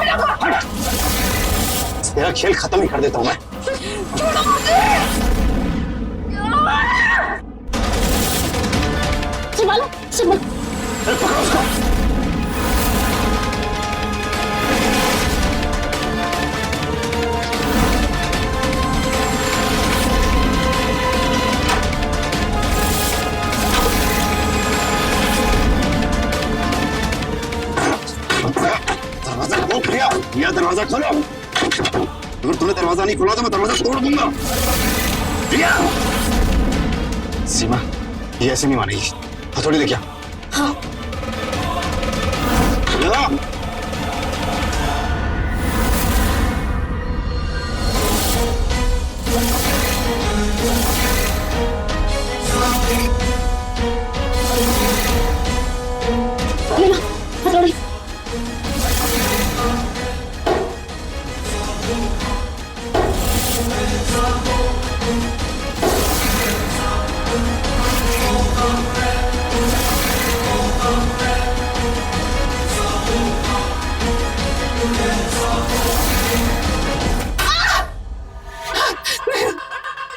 तेरा खेल खत्म ही कर देता हूं मैं। संभालो, संभालो। पकड़ो उसको। दरवाजा खोलो प्रिया, प्रिया दरवाजा खोलो। अगर तूने दरवाजा नहीं खोला तो मैं दरवाजा तोड़ दूंगा। प्रिया! सीमा, ये ऐसे नहीं मानेगी। हथौड़ी लेके आ। हाँ। प्रिया! ये लो, हथौड़ी।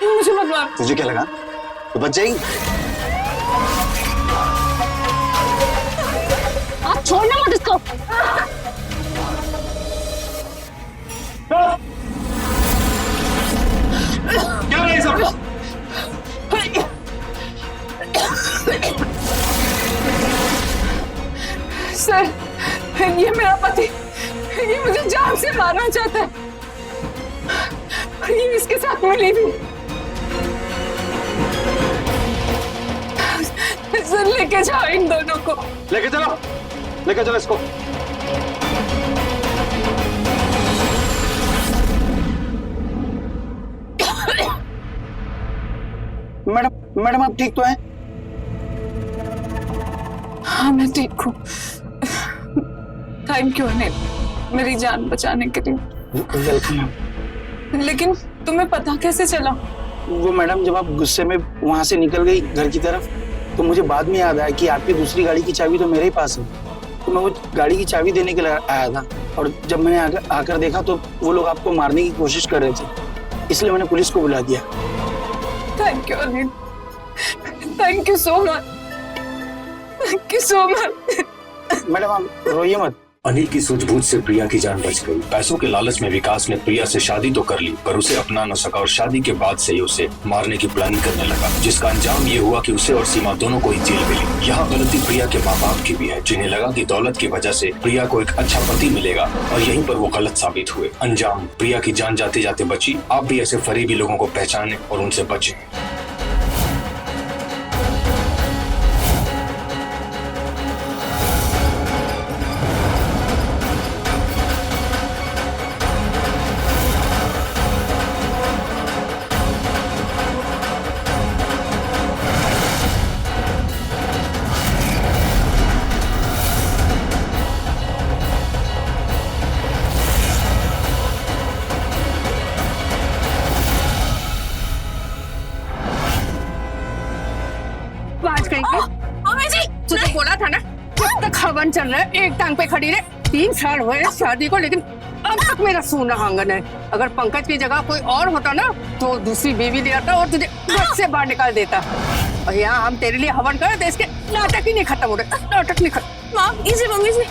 मुझे मत मार। तुझे क्या लगा तो बच जाएगी? आप छोड़ना मत इसको। क्या है ये सब? सर, ये मेरा पति, ये मुझे जान से मारना चाहता है। ये इसके साथ मिली भी। सर, लेके जाओ इन दोनों को। लेके चलो, लेके चलो इसको। मैडम आप ठीक तो हैं? हाँ, मैं ठीक हूँ। थैंक यू अनिल, मेरी जान बचाने के लिए। वेलकम। लेकिन तुम्हें पता कैसे चला? वो मैडम, जब आप गुस्से में वहां से निकल गई घर की तरफ, तो मुझे बाद में याद आया कि आपकी दूसरी गाड़ी की चाबी तो मेरे ही पास है। तो मैं वो गाड़ी की चाबी देने के लिए आया था, और जब मैंने आकर देखा तो वो लोग आपको मारने की कोशिश कर रहे थे, इसलिए मैंने पुलिस को बुला दिया। Thank you Anil, thank you so much, thank you so much. Madam आप रोइए मत। अनिल की सूझबूझ से प्रिया की जान बच गई। पैसों के लालच में विकास ने प्रिया से शादी तो कर ली, पर उसे अपना न सका और शादी के बाद से ही उसे मारने की प्लानिंग करने लगा, जिसका अंजाम ये हुआ कि उसे और सीमा दोनों को ही जेल मिली। यहाँ गलती प्रिया के माँ बाप की भी है, जिन्हें लगा कि दौलत की वजह से प्रिया को एक अच्छा पति मिलेगा, और यहीं पर वो गलत साबित हुए। अंजाम, प्रिया की जान जाते जाते बची। आप भी ऐसे फरेबी लोगों को पहचाने और उनसे बचें। आज कहीं की तुझे बोला था ना, जब तक हवन चल रहा है एक टांग पे खड़ी रहे। 3 साल हुए शादी को, लेकिन अब तक मेरा सोना आंगन है। अगर पंकज की जगह कोई और होता ना तो दूसरी बीवी ले आता और तुझे घर से बाहर निकाल देता। और यहाँ हम तेरे लिए हवन कर रहे थे, इसके नाटक ही नहीं खत्म हो रहे, नाटक नहीं खत्म। मम्मी जी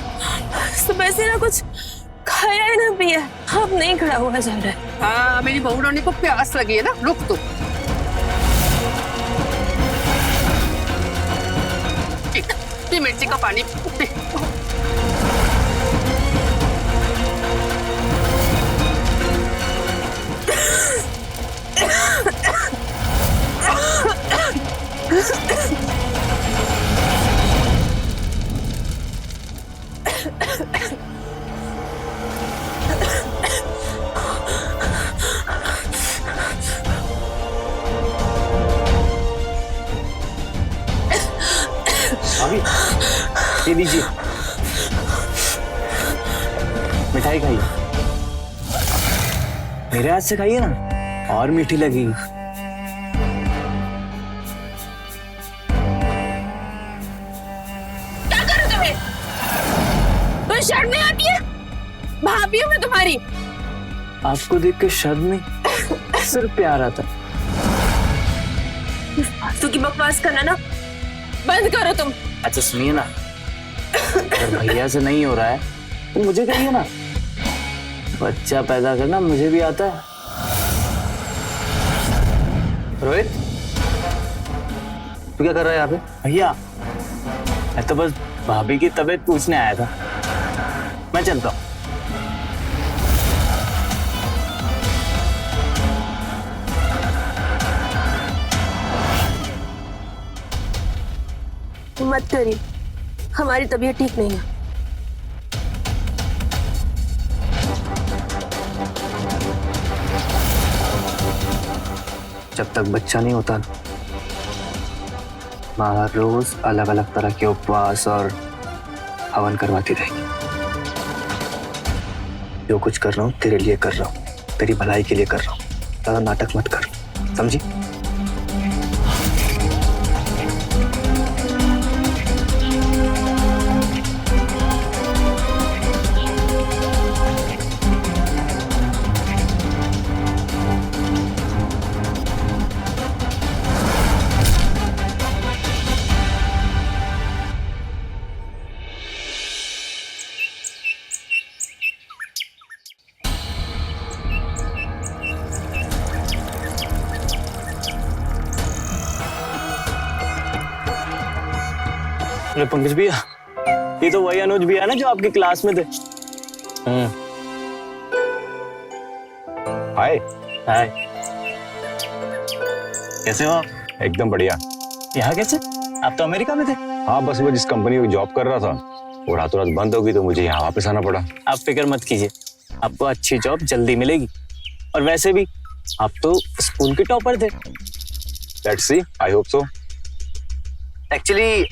सुबह से ना कुछ खाया है ना पिया, अब नहीं खड़ा हुआ जा रहा है। हाँ, मेरी बहू रानी को प्यास लगी है ना, रुक तू। पी मिर्ची का पानी पी। अभी ये लीजिए, मिठाई खाइए, मेरे हाथ से खाइए ना, और मीठी लगेगी। क्या करूं तुम्हें? तो शर्म नहीं आती है? भाभी हूं मैं तुम्हारी। आपको देख के शर्म नहीं, सिर्फ प्यार आता। फालतू की बकवास करना ना बंद करो तुम। अच्छा सुनिए ना, अगर भैया से नहीं हो रहा है तो मुझे कहिए ना, बच्चा पैदा करना मुझे भी आता है। रोहित, तू क्या कर रहा है यहाँ पे? भैया मैं तो बस भाभी की तबीयत पूछने आया था, मैं चलता हूँ। मत करिए, हमारी तबीयत ठीक नहीं है। जब तक बच्चा नहीं होता माँ हर रोज अलग अलग तरह के उपवास और हवन करवाती रहेगी। जो कुछ कर रहा हूँ तेरे लिए कर रहा हूँ, तेरी भलाई के लिए कर रहा हूँ, ज्यादा नाटक मत कर, समझी? अरे पंकज भैया, ये तो वही अनुज भैया ना जो आपकी क्लास में थे। हाय। हाय, कैसे हो आप? एकदम बढ़िया। यहाँ कैसे? आप तो अमेरिका में थे। हाँ, बस मैं जिस कंपनी में जॉब कर रहा था वो रातों रात बंद हो गई, तो मुझे यहाँ वापस आना पड़ा। आप फिक्र मत कीजिए, आपको अच्छी जॉब जल्दी मिलेगी। और वैसे भी आप तो स्कूल के टॉपर थे। Let's see, I hope so. Actually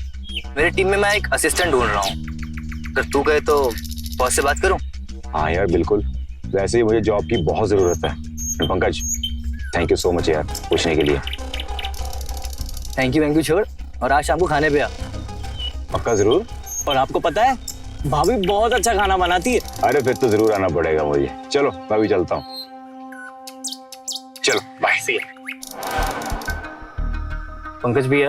मेरी टीम में मैं एक असिस्टेंट ढूंढ रहा हूँ, अगर तू कहे तो बॉस से बात करूँ? हाँ यार बिल्कुल, वैसे ही मुझे जॉब की बहुत जरूरत है। Pankaj, thank you so much यार पूछने के लिए। थैंक यू छोड़, और आज शाम को खाने पे आ। पक्का जरूर। और आपको पता है भाभी बहुत अच्छा खाना बनाती है। अरे फिर तो जरूर आना पड़ेगा मुझे। चलो मैं भी चलता हूँ। चलो बाय। पंकज भैया,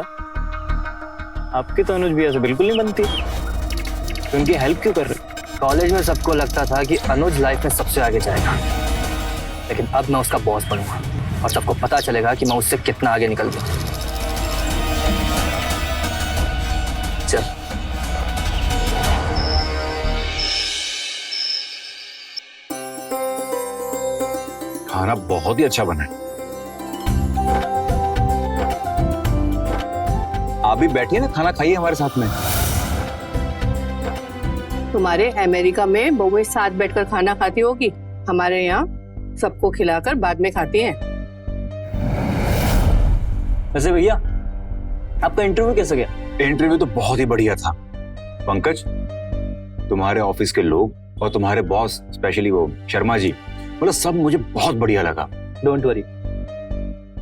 आपकी तो अनुज भैया से बिल्कुल नहीं बनती, तो उनकी हेल्प क्यों कर रहे? कॉलेज में सबको लगता था कि अनुज लाइफ में सबसे आगे जाएगा, लेकिन अब मैं उसका बॉस बनूंगा और सबको पता चलेगा कि मैं उससे कितना आगे निकल गया। चल। खाना बहुत ही अच्छा बना है। आप भी बैठिए ना, खाना खाइए हमारे साथ में। तुम्हारे अमेरिका में बहुएं साथ बैठकर खाना खाती होगी, हमारे यहाँ सबको खिलाकर बाद में खाती हैं। वैसे भैया, आपका इंटरव्यू कैसा गया? इंटरव्यू तो बहुत ही बढ़िया था पंकज। तुम्हारे ऑफिस के लोग और तुम्हारे बॉस, स्पेशली वो शर्मा जी, मतलब सब मुझे बहुत बढ़िया लगा। डोंट वरी,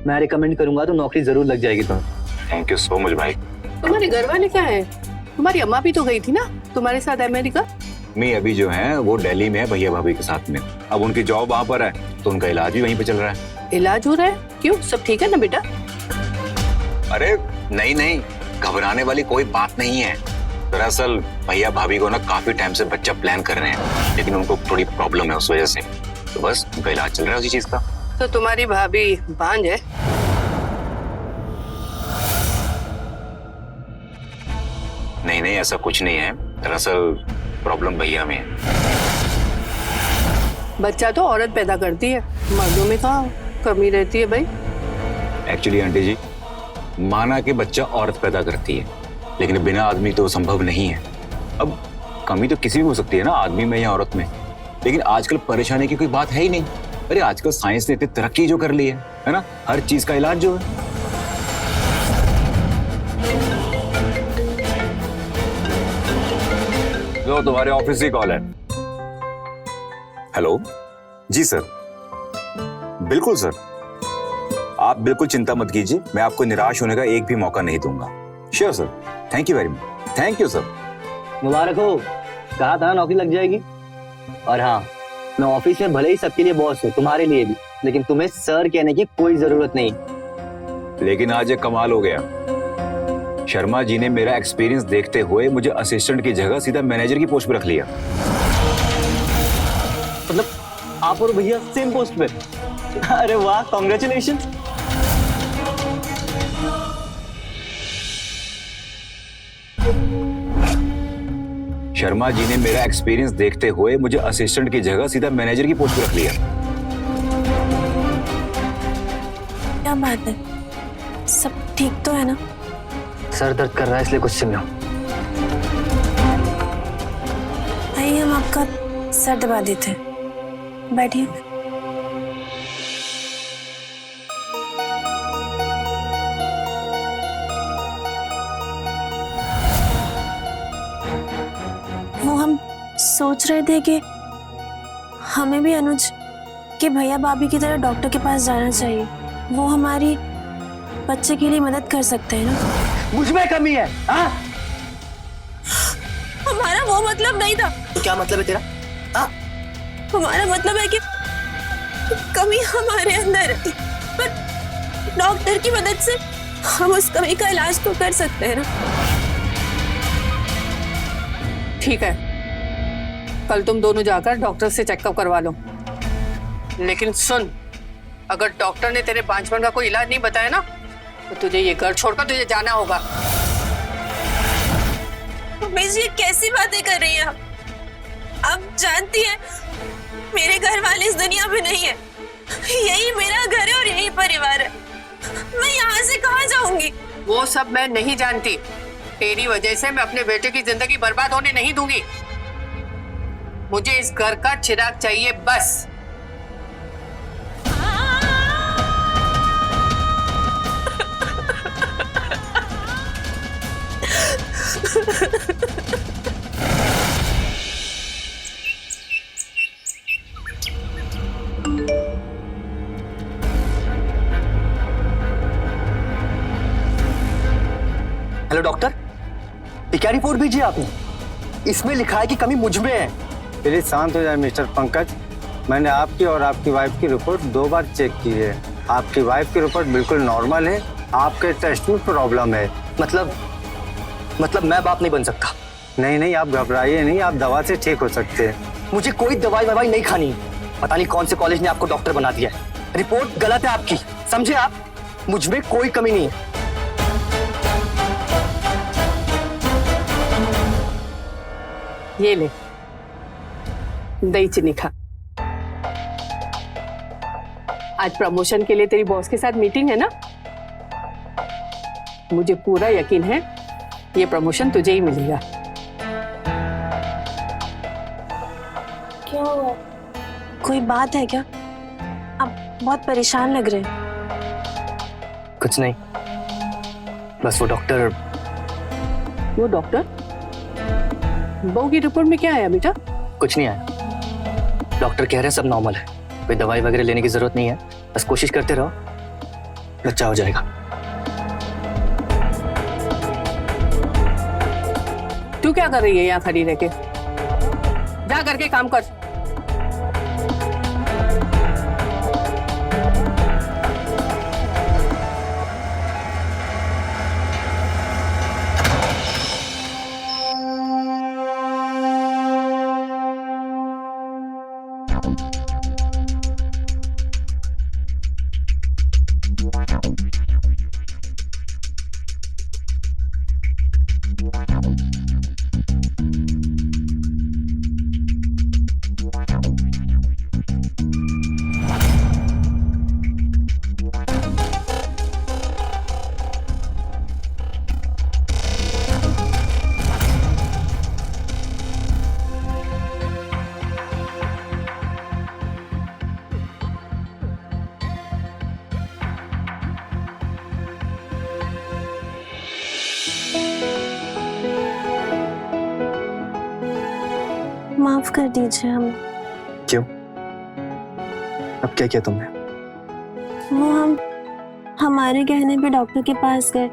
मैं रिकमेंड करूंगा तो नौकरी जरूर लग जाएगी तुम्हें। थैंक यू सो मच भाई। तुम्हारे घर वाले क्या है? तुम्हारी अम्मा भी तो गई थी ना तुम्हारे साथ अमेरिका? मैं अभी जो है वो दिल्ली में है भैया भाभी के साथ में। अब उनकी जॉब वहां पर है तो उनका इलाज भी वहीं पे चल रहा है। इलाज हो रहा है? क्यों, सब ठीक है ना बेटा? अरे नहीं नहीं, घबराने वाली कोई बात नहीं है। दरअसल भैया भाभी को ना काफी टाइम से बच्चा प्लान कर रहे हैं, लेकिन उनको थोड़ी प्रॉब्लम है उस वजह से, तो बस उनका इलाज चल रहा है उसी चीज का। तो तुम्हारी भाभी बांझ है? नहीं नहीं, ऐसा कुछ नहीं है। दरअसल प्रॉब्लम भैया में है। बच्चा तो औरत पैदा करती है, मर्दों में कहाँ कमी रहती है भाई? एक्चुअली आंटी जी, माना कि बच्चा औरत पैदा करती है, लेकिन बिना आदमी तो संभव नहीं है। अब कमी तो किसी भी हो सकती है ना, आदमी में या औरत में, लेकिन आजकल परेशानी की कोई बात है ही नहीं। अरे आजकल साइंस ने इतनी तरक्की जो कर ली है ना, हर चीज का इलाज जो है। लो तुम्हारे ऑफिस की कॉल है। हेलो जी सर। बिल्कुल सर, आप बिल्कुल चिंता मत कीजिए, मैं आपको निराश होने का एक भी मौका नहीं दूंगा। Sure sir, thank you very much. Thank you sir. मुबारक हो, कहा था नौकरी लग जाएगी। और हाँ, मैं ऑफिस में भले ही सबके लिए बॉस हूँ, तुम्हारे लिए भी, लेकिन तुम्हें सर कहने की कोई जरूरत नहीं। लेकिन आज एक कमाल हो गया। शर्मा जी ने मेरा एक्सपीरियंस देखते हुए मुझे असिस्टेंट की जगह सीधा मैनेजर की पोस्ट पे रख लिया। मतलब आप और भैया सेम पोस्ट पे? अरे वाह, कॉन्ग्रेचुलेशन। शर्मा जी ने मेरा एक्सपीरियंस देखते हुए मुझे असिस्टेंट की जगह सीधा मैनेजर की पोस्ट पे रख लिया। क्या बात है, सब ठीक तो है ना? सर दर्द कर रहा है इसलिए कुछ सुन लो। आइए हम आपका सर दबा देते हैं, बैठिए। वो हम सोच रहे थे कि हमें भी अनुज के भैया भाभी की तरह डॉक्टर के पास जाना चाहिए। वो हमारी बच्चे के लिए मदद कर सकते हैं ना। मुझ में कमी है? हाँ, हमारा वो मतलब नहीं था। तो क्या मतलब है तेरा? हाँ, हमारा मतलब है कि कमी हमारे अंदर है, पर डॉक्टर की मदद से हम उस कमी का इलाज तो कर सकते हैं ना। ठीक है, कल तुम दोनों जाकर डॉक्टर से चेकअप करवा लो। लेकिन सुन, अगर डॉक्टर ने तेरे बांझपन का कोई इलाज नहीं बताया ना, तो तुझे ये घर छोड़कर तुझे जाना होगा। मम्मी जी, कैसी बातें कर रही हैं आप जानती हैं मेरे घर वाले इस दुनिया में नहीं है। यही मेरा घर है और यही परिवार है। मैं यहाँ से कहाँ जाऊंगी? वो सब मैं नहीं जानती। तेरी वजह से मैं अपने बेटे की जिंदगी बर्बाद होने नहीं दूंगी। मुझे इस घर का चिराग चाहिए बस। हेलो डॉक्टर, ये क्या रिपोर्ट भेजी आपने? इसमें लिखा है कि कमी मुझ में है। प्लीज शांत हो जाए मिस्टर पंकज। मैंने आपकी और आपकी वाइफ की रिपोर्ट 2 बार चेक की है। आपकी वाइफ की रिपोर्ट बिल्कुल नॉर्मल है, आपके टेस्ट में प्रॉब्लम है। मतलब मैं बाप नहीं बन सकता? नहीं, आप घबराइए नहीं, आप दवा से ठीक हो सकते हैं। मुझे कोई दवाई ववाई नहीं खानी। पता नहीं कौन से कॉलेज ने आपको डॉक्टर बना दिया है। रिपोर्ट गलत है आपकी, समझे आप? मुझ में कोई कमी नहीं है। ये ले दही चीनी खा। आज प्रमोशन के लिए तेरी बॉस के साथ मीटिंग है ना? मुझे पूरा यकीन है ये प्रमोशन तुझे ही मिलेगा। क्या हुआ? कोई बात है क्या? आप बहुत परेशान लग रहे हैं। कुछ नहीं, बस वो डॉक्टर बहू की रिपोर्ट में क्या आया बेटा? कुछ नहीं आया। डॉक्टर कह रहे हैं सब नॉर्मल है, कोई दवाई वगैरह लेने की जरूरत नहीं है। बस कोशिश करते रहो, बच्चा हो जाएगा। तू क्या कर रही है यहाँ खड़ी रह के? जा करके काम कर। माफ कर दीजिए हमें। क्यों? अब क्या किया तुमने? वो हम हमारे कहने पे डॉक्टर के पास गए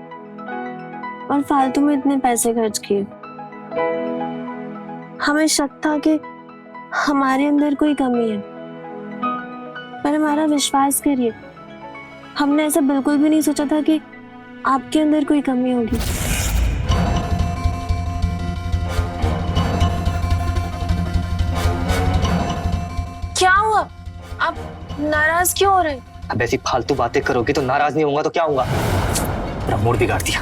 और फालतू में इतने पैसे खर्च किए। हमें शक था कि हमारे अंदर कोई कमी है, पर हमारा विश्वास करिए, हमने ऐसा बिल्कुल भी नहीं सोचा था कि आपके अंदर कोई कमी होगी। क्या हुआ? आप नाराज क्यों हो रहे हैं? अब ऐसी फालतू बातें करोगी तो नाराज नहीं होऊंगा तो क्या होऊंगा? मेरा मूड बिगाड़ दिया।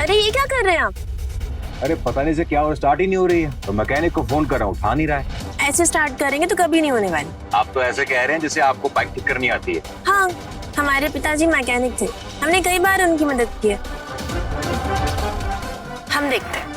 अरे ये क्या कर रहे हैं आप? अरे पता नहीं से क्या और स्टार्ट ही नहीं हो रही है, तो मैकेनिक को फोन कर रहा हूँ, उठा नहीं रहा है। ऐसे स्टार्ट करेंगे तो कभी नहीं होने वाली। आप तो ऐसे कह रहे हैं जैसे आपको बाइक ठीक करनी आती है। हाँ, हमारे पिताजी मैकेनिक थे, हमने कई बार उनकी मदद की है। हम देखते हैं।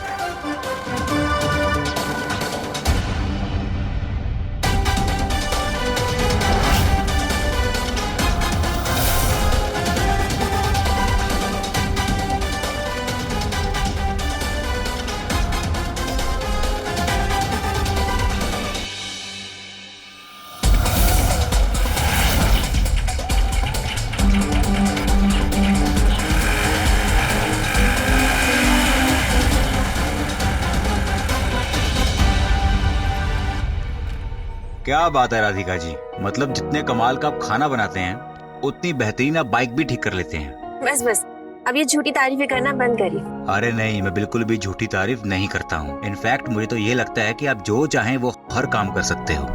क्या बात है राधिका जी, मतलब जितने कमाल का आप खाना बनाते हैं उतनी बेहतरीन आप बाइक भी ठीक कर लेते हैं। बस बस, अब ये झूठी तारीफें करना बंद करिए। अरे नहीं, मैं बिल्कुल भी झूठी तारीफ नहीं करता हूँ। इनफैक्ट मुझे तो ये लगता है कि आप जो चाहें वो हर काम कर सकते हो।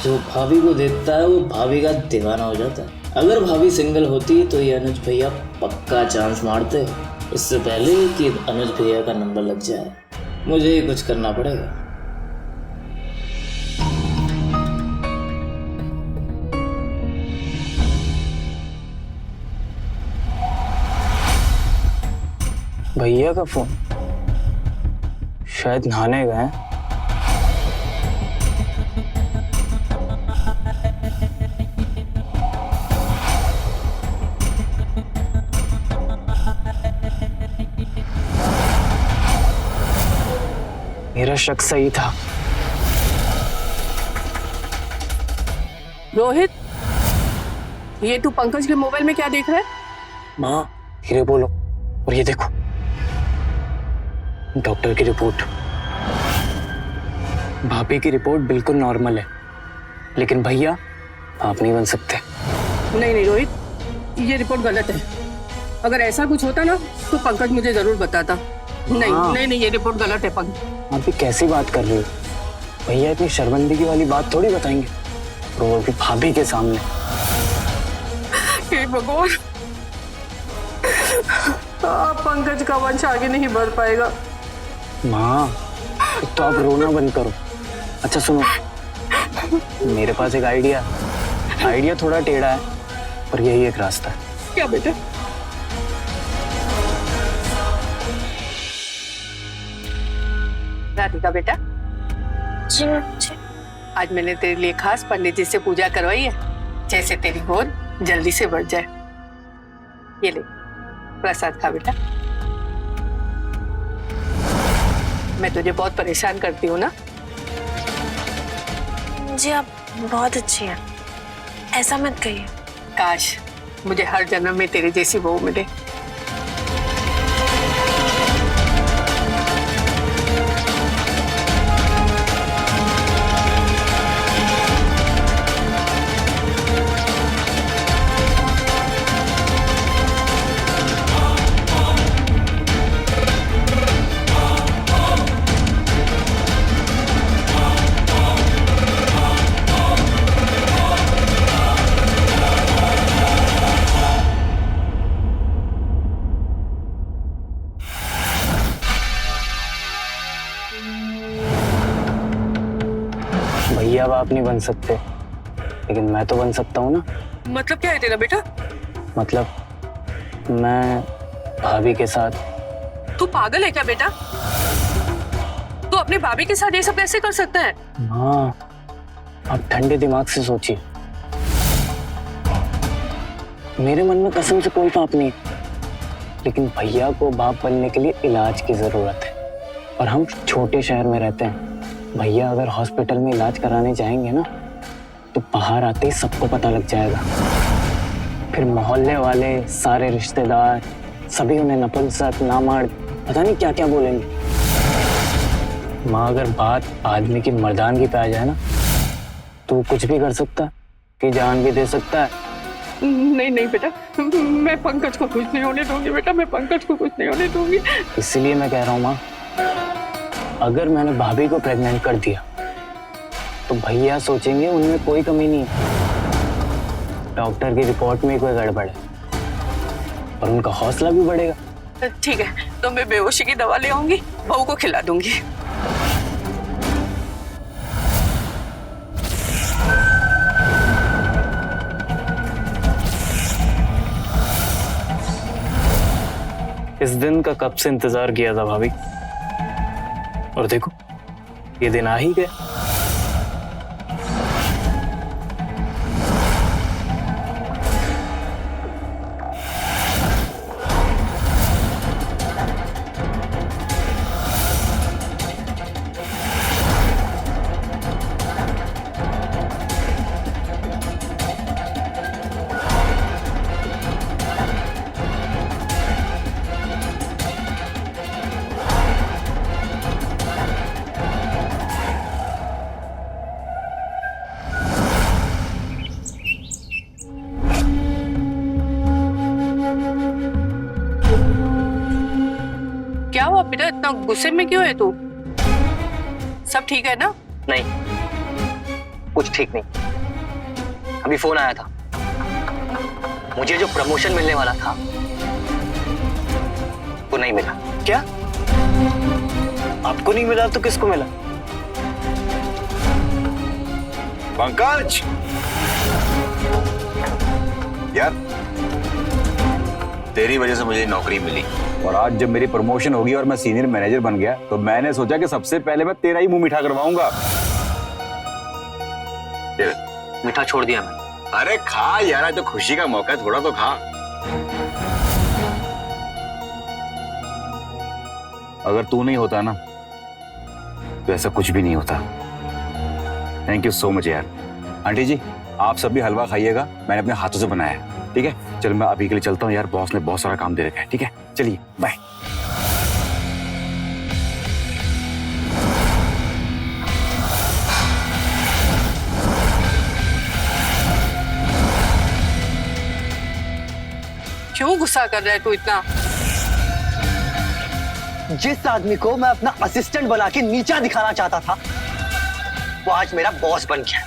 जो भाभी को देखता है वो भाभी का दीवाना हो जाता है। अगर भाभी सिंगल होती तो ये अनुज भैया पक्का चांस मारते, इससे पहले कि अनुज भैया का नंबर लग जाए। मुझे ही कुछ करना पड़ेगा। भैया का फोन, शायद नहाने गए हैं। मेरा शक सही था। रोहित, ये तू पंकज के मोबाइल में क्या देख रहा है? माँ धीरे बोलो। और ये देखो डॉक्टर की रिपोर्ट। भाभी की रिपोर्ट बिल्कुल नॉर्मल है, लेकिन भैया आप नहीं बन सकते। नहीं नहीं रोहित, ये रिपोर्ट गलत है। अगर ऐसा कुछ होता ना तो पंकज मुझे जरूर बताता। नहीं नहीं नहीं, ये रिपोर्ट गलत है पंकज। आप भी कैसी बात कर रही हो? भैया इतनी शर्मिंदगी वाली बात थोड़ी बताएंगे, और वो भी भाभी के सामने। हे भगवान, पंकज का वंश आगे नहीं बढ़ पाएगा। माँ तो आप रोना बंद करो। अच्छा सुनो, मेरे पास एक आइडिया थोड़ा टेढ़ा है, पर यही एक रास्ता है। क्या बेटा? राधिका बेटा, जी। आज मैंने तेरे लिए खास पंडित जी से पूजा करवाई है, जैसे तेरी गोद जल्दी से बढ़ जाए। ये ले प्रसाद खा बेटा। मैं तुझे बहुत परेशान करती हूँ ना? जी आप बहुत अच्छी हैं, ऐसा मत कहिए। काश मुझे हर जन्म में तेरे जैसी बहू मिले। भैया अब आप नहीं बन सकते, लेकिन मैं तो बन सकता हूँ ना। मतलब क्या है तेरा बेटा? मतलब मैं भाभी के साथ। तू पागल है क्या बेटा? तू अपनी भाभी के साथ ये सब कैसे कर सकता है? हाँ, आप ठंडे दिमाग से सोचिए। मेरे मन में कसम से कोई पाप नहीं, लेकिन भैया को बाप बनने के लिए इलाज की जरूरत है, और हम छोटे शहर में रहते हैं। भैया अगर हॉस्पिटल में इलाज कराने जाएंगे ना, तो बाहर आते ही सबको पता लग जाएगा। फिर मोहल्ले वाले, सारे रिश्तेदार, सभी उन्हें नपुंसक, नामर्द, पता नहीं क्या क्या बोलेंगे। माँ अगर बात आदमी की मर्दानगी पे आ जाए ना, तो कुछ भी कर सकता है, कि जान भी दे सकता है। नहीं नहीं बेटा, मैं पंकज को कुछ नहीं होने दूंगी बेटा, मैं पंकज को कुछ नहीं होने दूंगी। इसीलिए मैं कह रहा हूँ माँ, अगर मैंने भाभी को प्रेग्नेंट कर दिया तो भैया सोचेंगे उनमें कोई कमी नहीं है, डॉक्टर की रिपोर्ट में कोई गड़बड़ है, और उनका हौसला भी बढ़ेगा। ठीक है, तो मैं बेहोशी की दवा ले आऊंगी, बहू को खिला दूंगी। इस दिन का कब से इंतजार किया था भाभी, और देखो ये दिन आ ही गया। क्या हुआ बेटा, इतना गुस्से में क्यों है तू? सब ठीक है ना? नहीं, कुछ ठीक नहीं। अभी फोन आया था, मुझे जो प्रमोशन मिलने वाला था वो नहीं मिला। क्या? आपको नहीं मिला तो किसको मिला? पंकज यार, तेरी वजह से मुझे नौकरी मिली, और आज जब मेरी प्रमोशन होगी और मैं सीनियर मैनेजर बन गया, तो मैंने सोचा कि सबसे पहले मैं तेरा ही मुंह मीठा करवाऊंगा। मीठा छोड़ दिया मैं। अरे खा यार, तो खुशी का मौका है, थोड़ा तो खा। अगर तू नहीं होता ना, तो ऐसा कुछ भी नहीं होता। थैंक यू सो मच यार। आंटी जी, आप सब भी हलवा खाइएगा, मैंने अपने हाथों से बनाया है, ठीक है? चलो मैं अभी के लिए चलता हूँ यार, बॉस ने बहुत सारा काम दे रखा है, ठीक है? चलिए बाय। क्यों गुस्सा कर रहा है तू इतना? जिस आदमी को मैं अपना असिस्टेंट बना के नीचा दिखाना चाहता था, वो आज मेरा बॉस बन गया।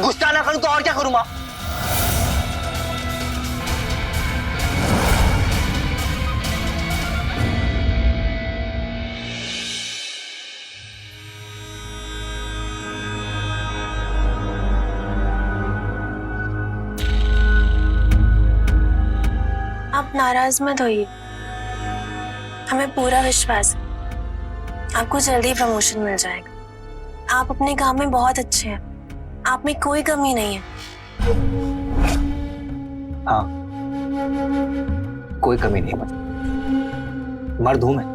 गुस्सा ना करूं तो और क्या करूं मां? आप नाराज मत होइए, हमें पूरा विश्वास है आपको जल्दी प्रमोशन मिल जाएगा। आप अपने काम में बहुत अच्छे हैं, आप में कोई कमी नहीं है। हाँ, कोई कमी नहीं, मर्द हूं मैं,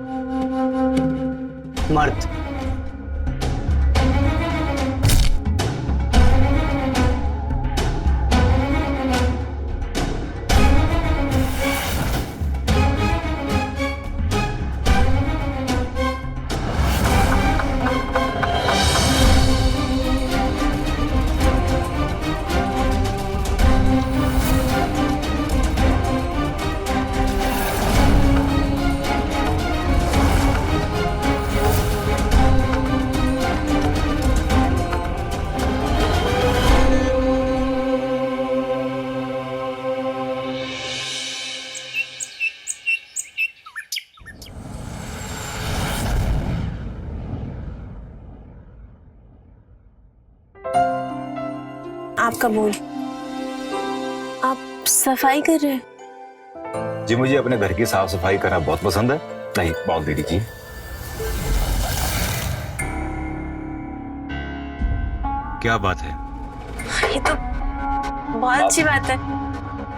मर्द। आप कबूल। आप सफाई कर रहे हैं? जी मुझे अपने घर की साफ सफाई करना बहुत पसंद है। नहीं, बॉल दे दीजिए। क्या बात है? ये तो बहुत अच्छी बात है।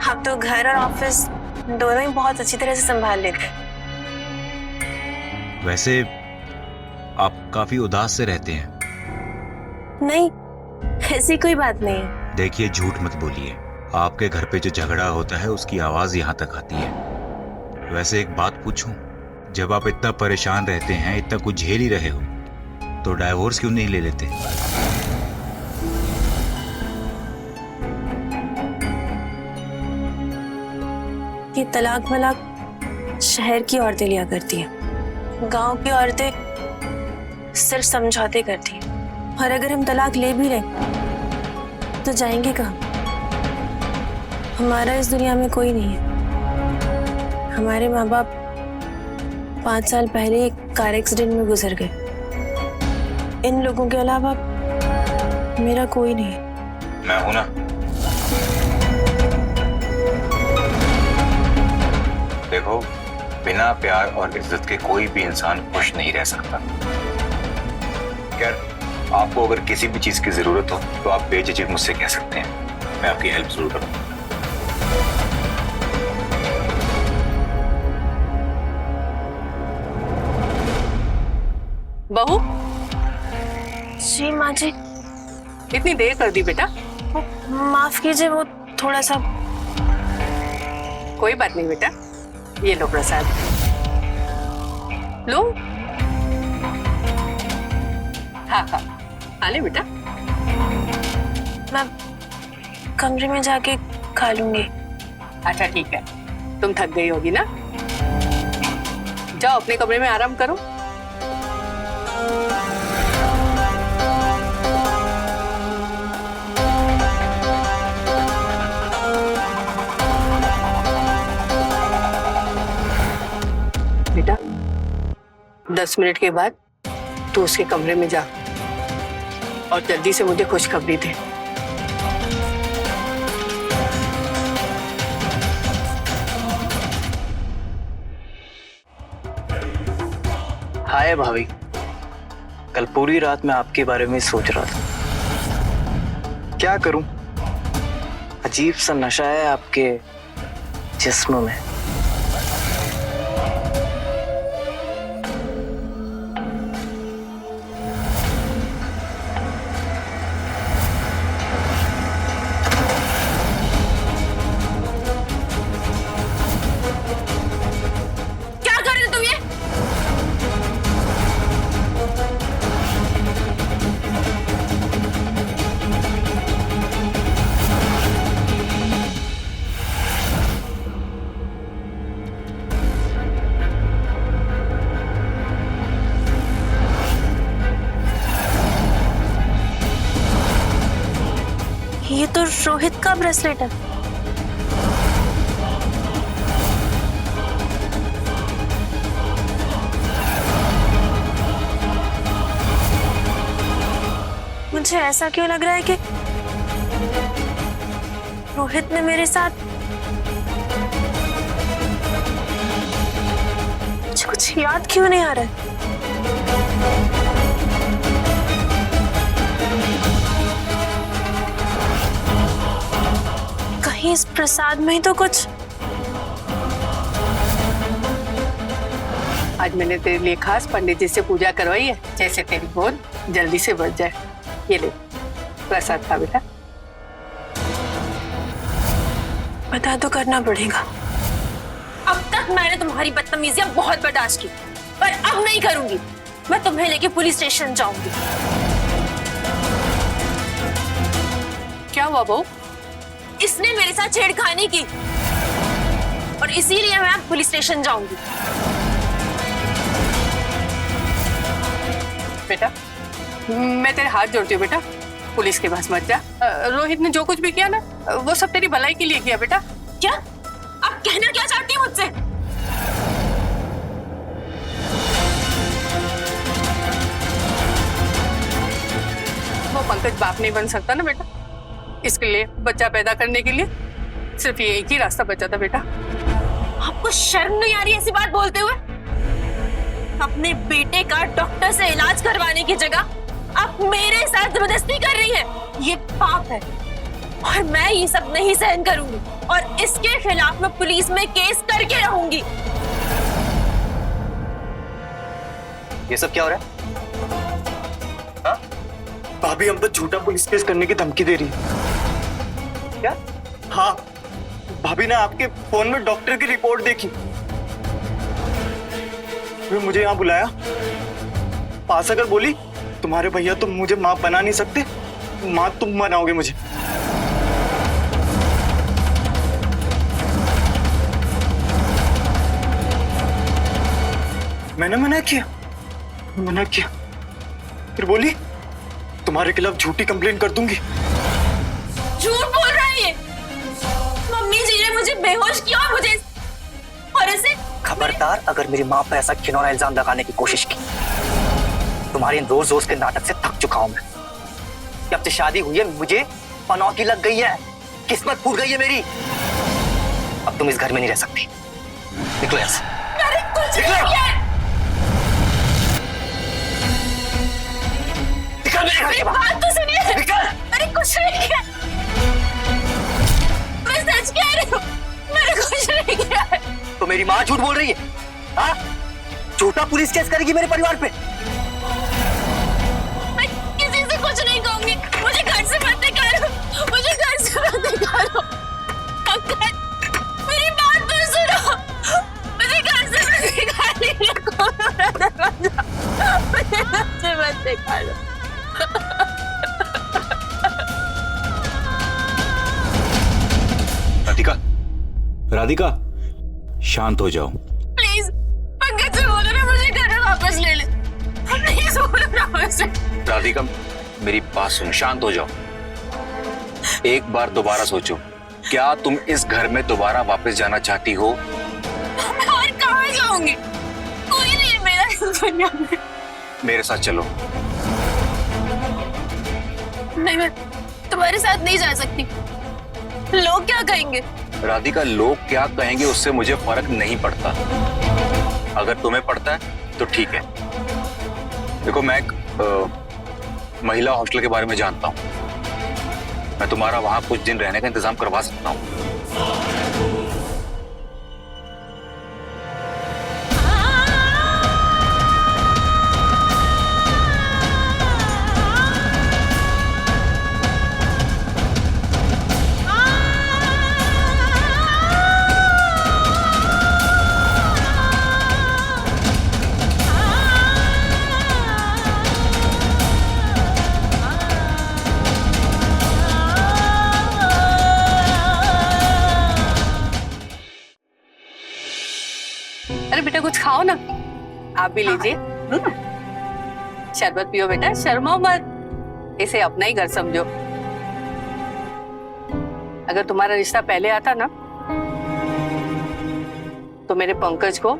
आप तो घर और ऑफिस दोनों ही बहुत अच्छी तरह से संभाल लेते हैं। वैसे आप काफी उदास से रहते हैं। नहीं, ऐसी कोई बात नहीं है। देखिए, झूठ मत बोलिए। आपके घर पे जो झगड़ा होता है उसकी आवाज यहाँ तक आती है। वैसे एक बात पूछूं, जब आप इतना परेशान रहते हैं, इतना कुछ झेल ही रहे हो, तो डाइवोर्स क्यों नहीं ले लेते? ये तलाक वलाक शहर की औरतें लिया करती हैं, गांव की औरतें सिर्फ समझौते करती हैं। और अगर हम तलाक ले भी लें तो जाएंगे कहाँ? हमारा इस दुनिया में कोई नहीं है। हमारे माँ बाप 5 साल पहले एक कार एक्सीडेंट में गुजर गए। इन लोगों के अलावा मेरा कोई नहीं है। मैं हूं ना। देखो, बिना प्यार और इज्जत के कोई भी इंसान खुश नहीं रह सकता। खैर, आपको अगर किसी भी चीज की जरूरत हो तो आप बेझिझक मुझसे कह सकते हैं, मैं आपकी हेल्प जरूर करूंगा। बहू, जी माँ जी। इतनी देर कर दी बेटा? माफ कीजिए, वो थोड़ा सा। कोई बात नहीं बेटा, ये लो प्रसाद, लो। हाँ हाँ, खा ले बेटा। मैं कमरे में जाके खा लूंगी। अच्छा ठीक है, तुम थक गई होगी ना, जाओ अपने कमरे में आराम करो। बेटा 10 मिनट के बाद तू उसके कमरे में जा और जल्दी से मुझे खुशखबरी दे। हाय भाभी, कल पूरी रात मैं आपके बारे में सोच रहा था। क्या करूं, अजीब सा नशा है आपके जिस्म में। ये तो रोहित का ब्रेसलेट है। मुझे ऐसा क्यों लग रहा है कि रोहित ने मेरे साथ मुझे कुछ याद क्यों नहीं आ रहा है? कहीं इस प्रसाद में ही तो कुछ। आज मैंने तेरे लिए खास पंडित जी से पूजा करवाई है, जैसे तेरी गोद जल्दी से बच जाए। ये ले प्रसाद खा बेटा। पता तो करना पड़ेगा। अब तक मैंने तुम्हारी बदतमीजियां बहुत बर्दाश्त की, पर अब नहीं करूंगी। मैं तुम्हें लेके पुलिस स्टेशन जाऊंगी। क्या हुआ बहू? इसने मेरे साथ छेड़खानी की और इसीलिए मैं अब पुलिस स्टेशन जाऊंगी। बेटा मैं तेरे हाथ जोड़ती हूँ बेटा, पुलिस के पास मत जा। रोहित ने जो कुछ भी किया ना, वो सब तेरी भलाई के लिए किया बेटा। क्या आप कहना क्या चाहती हैं मुझसे? वो पंकज बाप नहीं बन सकता ना बेटा, इसके लिए बच्चा पैदा करने के लिए सिर्फ ये एक ही रास्ता बचा था बेटा। आपको शर्म नहीं आ रही ऐसी बात बोलते हुए? अपने बेटे का डॉक्टर से इलाज करवाने की जगह आप मेरे साथ जबरदस्ती कर रही हैं। ये पाप है और मैं ये सब नहीं सहन करूंगी और इसके खिलाफ मैं पुलिस में केस करके रहूंगी। ये सब क्या हो रहा है? हाँ? भाभी हम तो झूठा पुलिस केस करने की धमकी दे रही है। क्या? हाँ, भाभी ने आपके फोन में डॉक्टर की रिपोर्ट देखी, फिर मुझे यहाँ बुलाया, पास आकर बोली तुम्हारे भैया तुम मुझे माँ बना नहीं सकते, माँ तुम बनाओगे मुझे। मैंने मना किया, फिर बोली तुम्हारे खिलाफ झूठी कंप्लेंट कर दूंगी। झूठ बोल रहा है ये। मम्मी जी ने मुझे बेहोश किया और मुझे और इसे। खबरदार अगर मेरी माँ पर ऐसा घिनौना इल्जाम लगाने की कोशिश की। तुम्हारे इन रोज रोज के नाटक से थक चुका हूं मैं। जब से शादी हुई है मुझे पनौती लग गई है, किस्मत फूट गई है मेरी। अब तुम इस घर में नहीं रह सकती, निकलो यहाँ से। अरे कुछ नहीं किया। निकल मेरे घर के बाहर। बात तो सुनिए। निकल। अरे कुछ नहीं किया, मैं सच कह रही हूँ, मैंने कुछ नहीं किया है। तो मेरी माँ झूठ बोल रही है? हाँ? झूठा पुलिस केस करेगी मेरे परिवार पे? मैं किसी से कुछ नहीं कहूंगी। मुझे घर से मत निकालो, मुझे घर से मत निकालो। मेरी बात तो सुनो, मुझे घर से मत निकालिए। मुझे घर से मत निकालो। राधिका शांत हो जाओ। प्लीज पंकज से बोलो ना मुझे घर वापस ले ले। प्लीज बोलो ना मुझसे। राधिका मेरी बात सुन, शांत हो जाओ। एक बार दोबारा सोचो, क्या तुम इस घर में दोबारा वापस जाना चाहती हो? मैं और कहाँ जाऊंगी? कोई नहीं है मेरा इस दुनिया में। मेरे साथ चलो। नहीं, मैं तुम्हारे साथ नहीं जा सकती। लोग क्या कहेंगे? राधिका लोग क्या कहेंगे उससे मुझे फर्क नहीं पड़ता। अगर तुम्हें पड़ता है तो ठीक है। देखो मैं एक महिला हॉस्टल के बारे में जानता हूँ, मैं तुम्हारा वहां कुछ दिन रहने का इंतजाम करवा सकता हूँ। अरे बेटा कुछ खाओ ना, आप भी लीजिए। शरबत पियो बेटा, शर्माओ मत, इसे अपना ही घर समझो। अगर तुम्हारा रिश्ता पहले आता ना तो मेरे पंकज को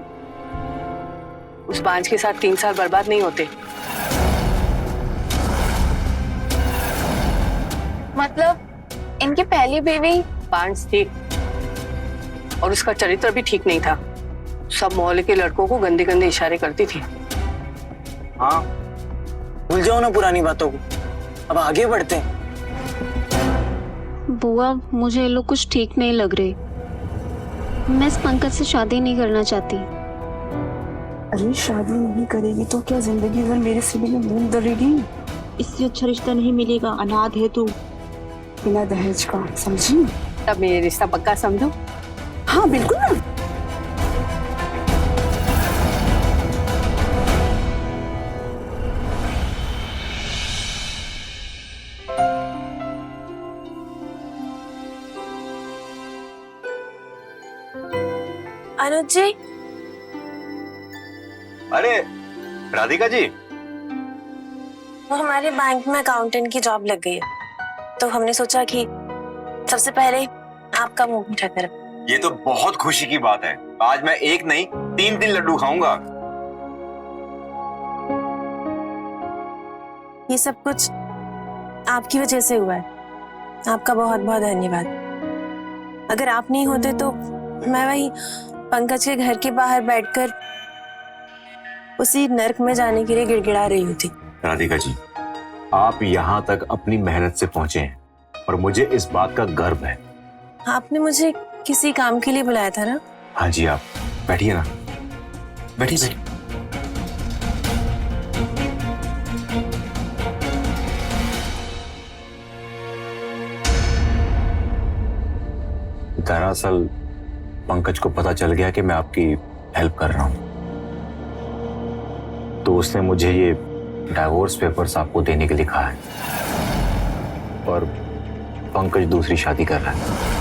उस बांझ के साथ 3 साल बर्बाद नहीं होते। मतलब इनकी पहली बीवी बांझ थी और उसका चरित्र भी ठीक नहीं था। सब मोहल्ले के लड़कों को गंदे गंदे इशारे करती थी। हाँ, भूल जाओ ना पुरानी बातों को, अब आगे बढ़ते हैं। बुआ, मुझे ये लोग कुछ ठीक नहीं लग रहे। मैं इस पंकज से शादी नहीं करना चाहती। अरे शादी नहीं करेगी तो क्या जिंदगी भर मेरे सीने में मूंग दलेगी? इससे अच्छा रिश्ता नहीं मिलेगा। अनाथ है तू, बिना दहेज का, समझी? तब मेरे रिश्ता पक्का समझो। हाँ बिल्कुल ना। अनुज जी, अरे राधिका जी, वो हमारे बैंक में अकाउंटेंट की जॉब लग गई है, तो हमने सोचा कि सबसे पहले आपका मुंह मीठा करें। ये तो बहुत खुशी की बात है। आज मैं एक नहीं 3 लड्डू खाऊंगा। ये सब कुछ आपकी वजह से हुआ है। आपका बहुत बहुत धन्यवाद। अगर आप नहीं होते तो मैं वही पंकज के घर के बाहर बैठकर उसी नर्क में जाने के लिए गिड़गिड़ा रही होती। राधिका जी, आप यहाँ तक अपनी मेहनत से पहुंचे हैं और मुझे इस बात का गर्व है। आपने मुझे किसी काम के लिए बुलाया था ना? हाँ जी, आप बैठिए ना, बैठिए बैठिए। दरअसल पंकज को पता चल गया कि मैं आपकी हेल्प कर रहा हूं, तो उसने मुझे ये डाइवोर्स पेपर्स आपको देने के लिए कहा है। और पंकज दूसरी शादी कर रहा है।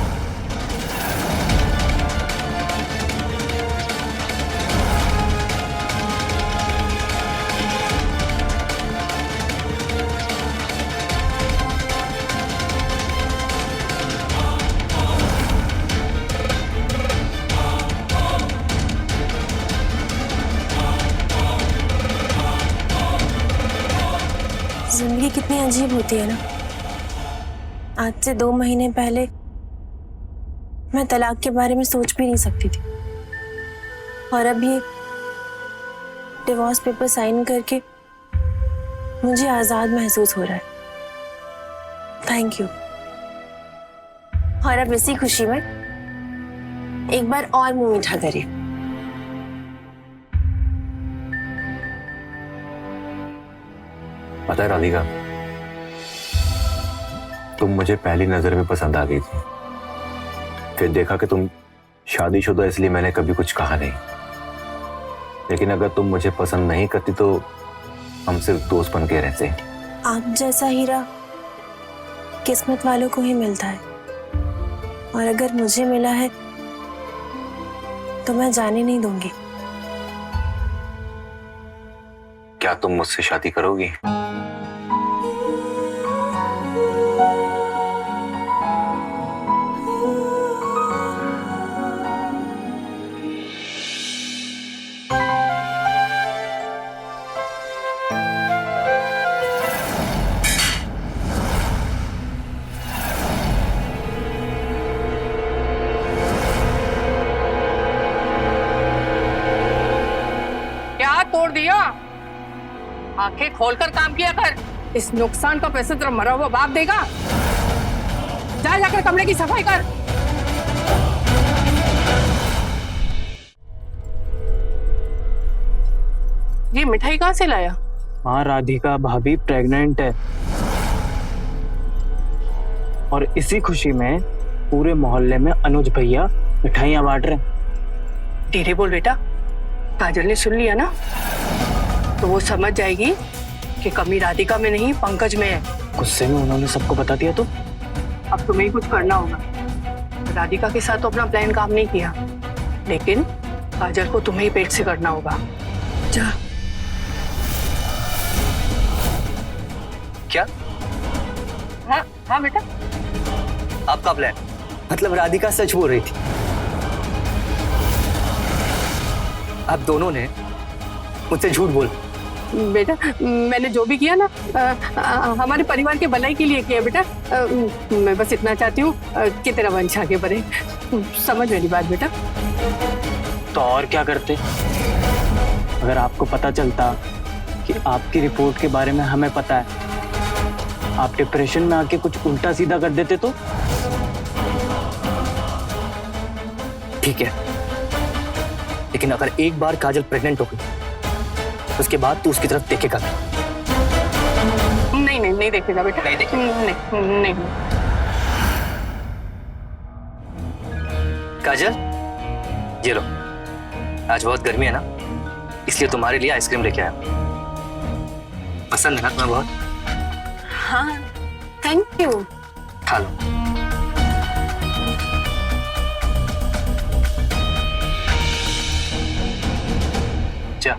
जिंदगी कितनी अजीब होती है ना। आज से 2 महीने पहले मैं तलाक के बारे में सोच भी नहीं सकती थी, और अब ये डिवोर्स पेपर साइन करके मुझे आजाद महसूस हो रहा है। Thank you. और अब इसी खुशी में एक बार और मुंह मीठा करिए। पता है राधिका, तुम मुझे पहली नजर में पसंद आ गई थी। फिर देखा कि तुम शादीशुदा, इसलिए मैंने कभी कुछ कहा नहीं। लेकिन अगर तुम मुझे पसंद नहीं करती तो हम सिर्फ दोस्त बन के रहते। आप जैसा हीरा किस्मत वालों को ही मिलता है, और अगर मुझे मिला है तो मैं जाने नहीं दूंगी। क्या तुम मुझसे शादी करोगी? क्या तोड़ दिया? आंखें खोलकर काम किया कर। इस नुकसान का पैसे तेरा मरा हुआ बाप देगा। जा जाकर कमरे की सफाई कर। ये मिठाई कहाँ से लाया? हाँ, राधिका भाभी प्रेग्नेंट है और इसी खुशी में पूरे मोहल्ले में अनुज भैया मिठाइयाँ बांट रहे हैं। धीरे बोल बेटा, काजल ने सुन लिया ना तो वो समझ जाएगी कि कमी राधिका में नहीं पंकज में है। गुस्से में उन्होंने सबको बता दिया तो? अब तुम्हें ही कुछ करना होगा। राधिका के साथ तो अपना प्लान काम नहीं किया, लेकिन काजल को तुम्हें ही पेट से करना होगा। जा। क्या? हाँ हाँ बेटा। आपका प्लान? मतलब राधिका सच बोल रही थी। आप दोनों ने मुझसे झूठ बोला। बेटा मैंने जो भी किया ना हमारे परिवार के भलाई के लिए किया बेटा। मैं बस इतना चाहती हूँ कि तेरा वंश आगे बढ़े। समझ मेरी बात बेटा। तो और क्या करते अगर आपको पता चलता कि आपकी रिपोर्ट के बारे में हमें पता है, आप डिप्रेशन में आके कुछ उल्टा सीधा कर देते तो? ठीक है, लेकिन अगर एक बार काजल प्रेग्नेंट हो गई उसके बाद तू उसकी तरफ देखेगा नहीं नहीं नहीं देखेगा बेटा। नहीं देखेगा। नहीं नहीं। काजल ये लो, आज बहुत गर्मी है ना, इसलिए तुम्हारे लिए आइसक्रीम लेके आया। पसंद है ना तुम्हें बहुत? हाँ थैंक यू। खा लो। जा।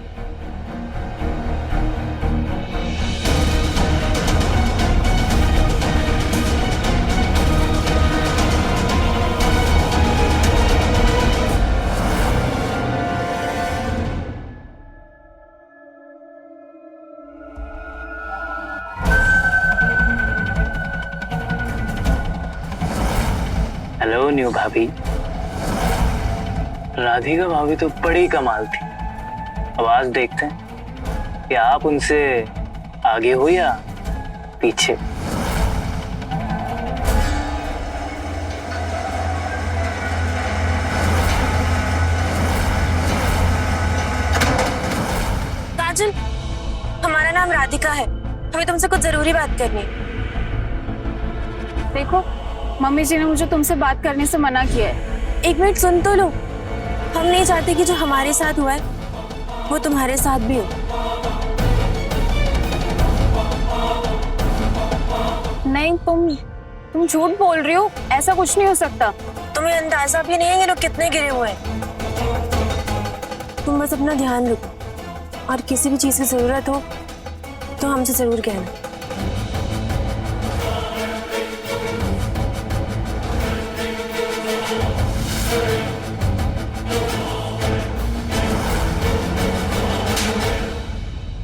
हेलो न्यू भाभी। राधिका भाभी तो बड़ी कमाल थी। अब आज देखते हैं कि आप उनसे आगे हो या पीछे। काजल, हमारा नाम राधिका है, हमें तुमसे कुछ जरूरी बात करनी है। देखो मम्मी जी ने मुझे तुमसे बात करने से मना किया है। एक मिनट सुन तो लो। हम नहीं चाहते कि जो हमारे साथ हुआ है वो तुम्हारे साथ भी हो। नहीं तुम झूठ बोल रही हो, ऐसा कुछ नहीं हो सकता। तुम्हें अंदाजा भी नहीं है ये लोग कितने गिरे हुए हैं। तुम बस अपना ध्यान रखो और किसी भी चीज की जरूरत हो तो हमसे जरूर कहना।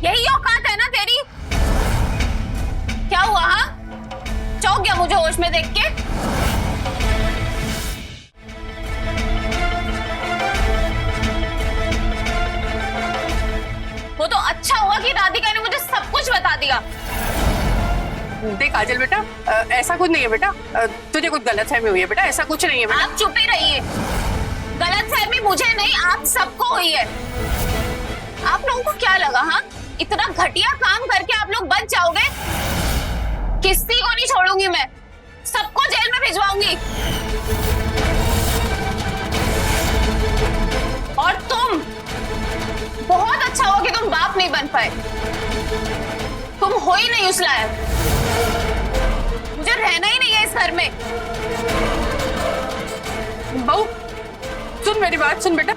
यही औकात है ना तेरी? क्या हुआ? हाँ चौंक गया मुझे होश में देख के? वो तो अच्छा हुआ कि राधिका ने मुझे सब कुछ बता दिया। देख काजल बेटा, ऐसा कुछ नहीं है बेटा। तुझे कुछ गलतफहमी हुई है बेटा, ऐसा कुछ नहीं है बेटा। आप चुप ही रहिए। गलतफहमी मुझे नहीं आप सबको हुई है। आप लोगों को क्या लगा? हाँ इतना घटिया काम करके आप लोग बच जाओगे? किसी को नहीं छोड़ूंगी मैं, सबको जेल में भिजवाऊंगी। और तुम, बहुत अच्छा हुआ कि तुम बाप नहीं बन पाए। तुम हो ही नहीं उस लायक। मुझे रहना ही नहीं है इस घर में। बहू सुन मेरी बात, सुन बेटा।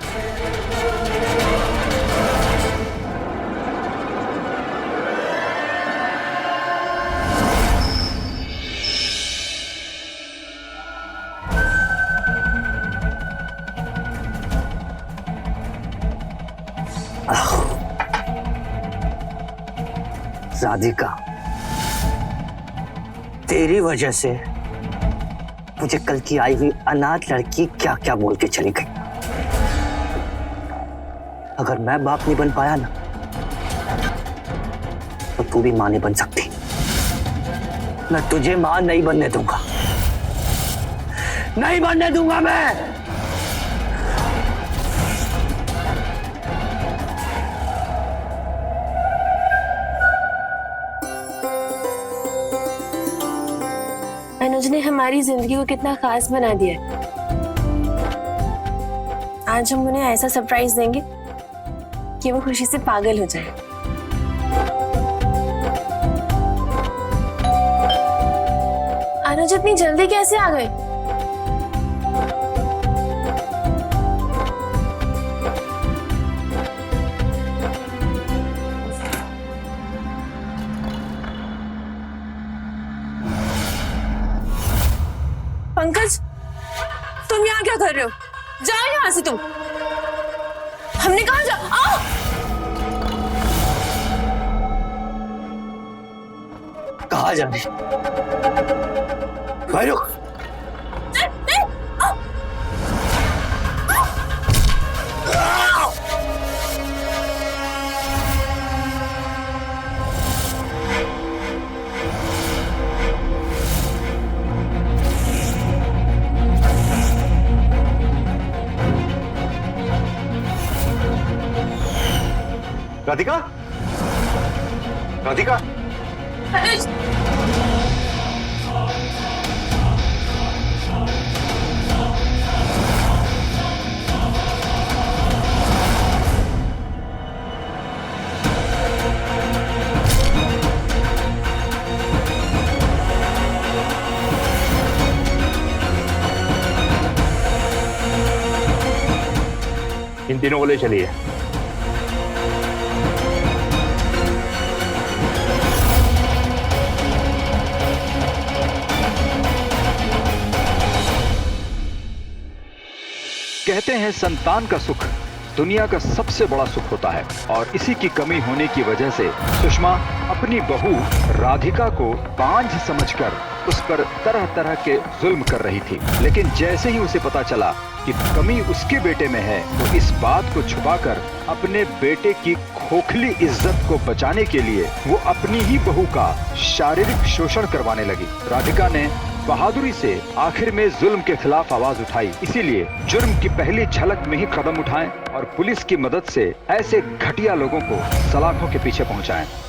राधिका, तेरी वजह से मुझे कल की आई हुई अनाथ लड़की क्या क्या बोल के चली गई। अगर मैं बाप नहीं बन पाया ना तो तू भी मां नहीं बन सकती। मैं तुझे मां नहीं बनने दूंगा, नहीं बनने दूंगा मैं। अनुज ने हमारी जिंदगी को कितना खास बना दिया है। आज हम उन्हें ऐसा सरप्राइज देंगे कि वो खुशी से पागल हो जाए। अनुज इतनी जल्दी कैसे आ गए? पंकज, यहाँ क्या कर रहे हो? जाओ यहाँ से तुम। हमने कहा जा। आओ। कहाँ जा रही? भाई रुक। राधिका, राधिका, इन तीनों को ले चलिए। कहते हैं संतान का सुख दुनिया का सबसे बड़ा सुख होता है और इसी की कमी होने की वजह से सुषमा अपनी बहू राधिका को बांझ समझकर उस पर तरह तरह के जुल्म कर रही थी। लेकिन जैसे ही उसे पता चला कि कमी उसके बेटे में है तो इस बात को छुपाकर अपने बेटे की खोखली इज्जत को बचाने के लिए वो अपनी ही बहू का शारीरिक शोषण करवाने लगी। राधिका ने बहादुरी से आखिर में जुल्म के खिलाफ आवाज उठाई। इसीलिए जुर्म की पहली झलक में ही कदम उठाएं और पुलिस की मदद से ऐसे घटिया लोगों को सलाखों के पीछे पहुंचाएं।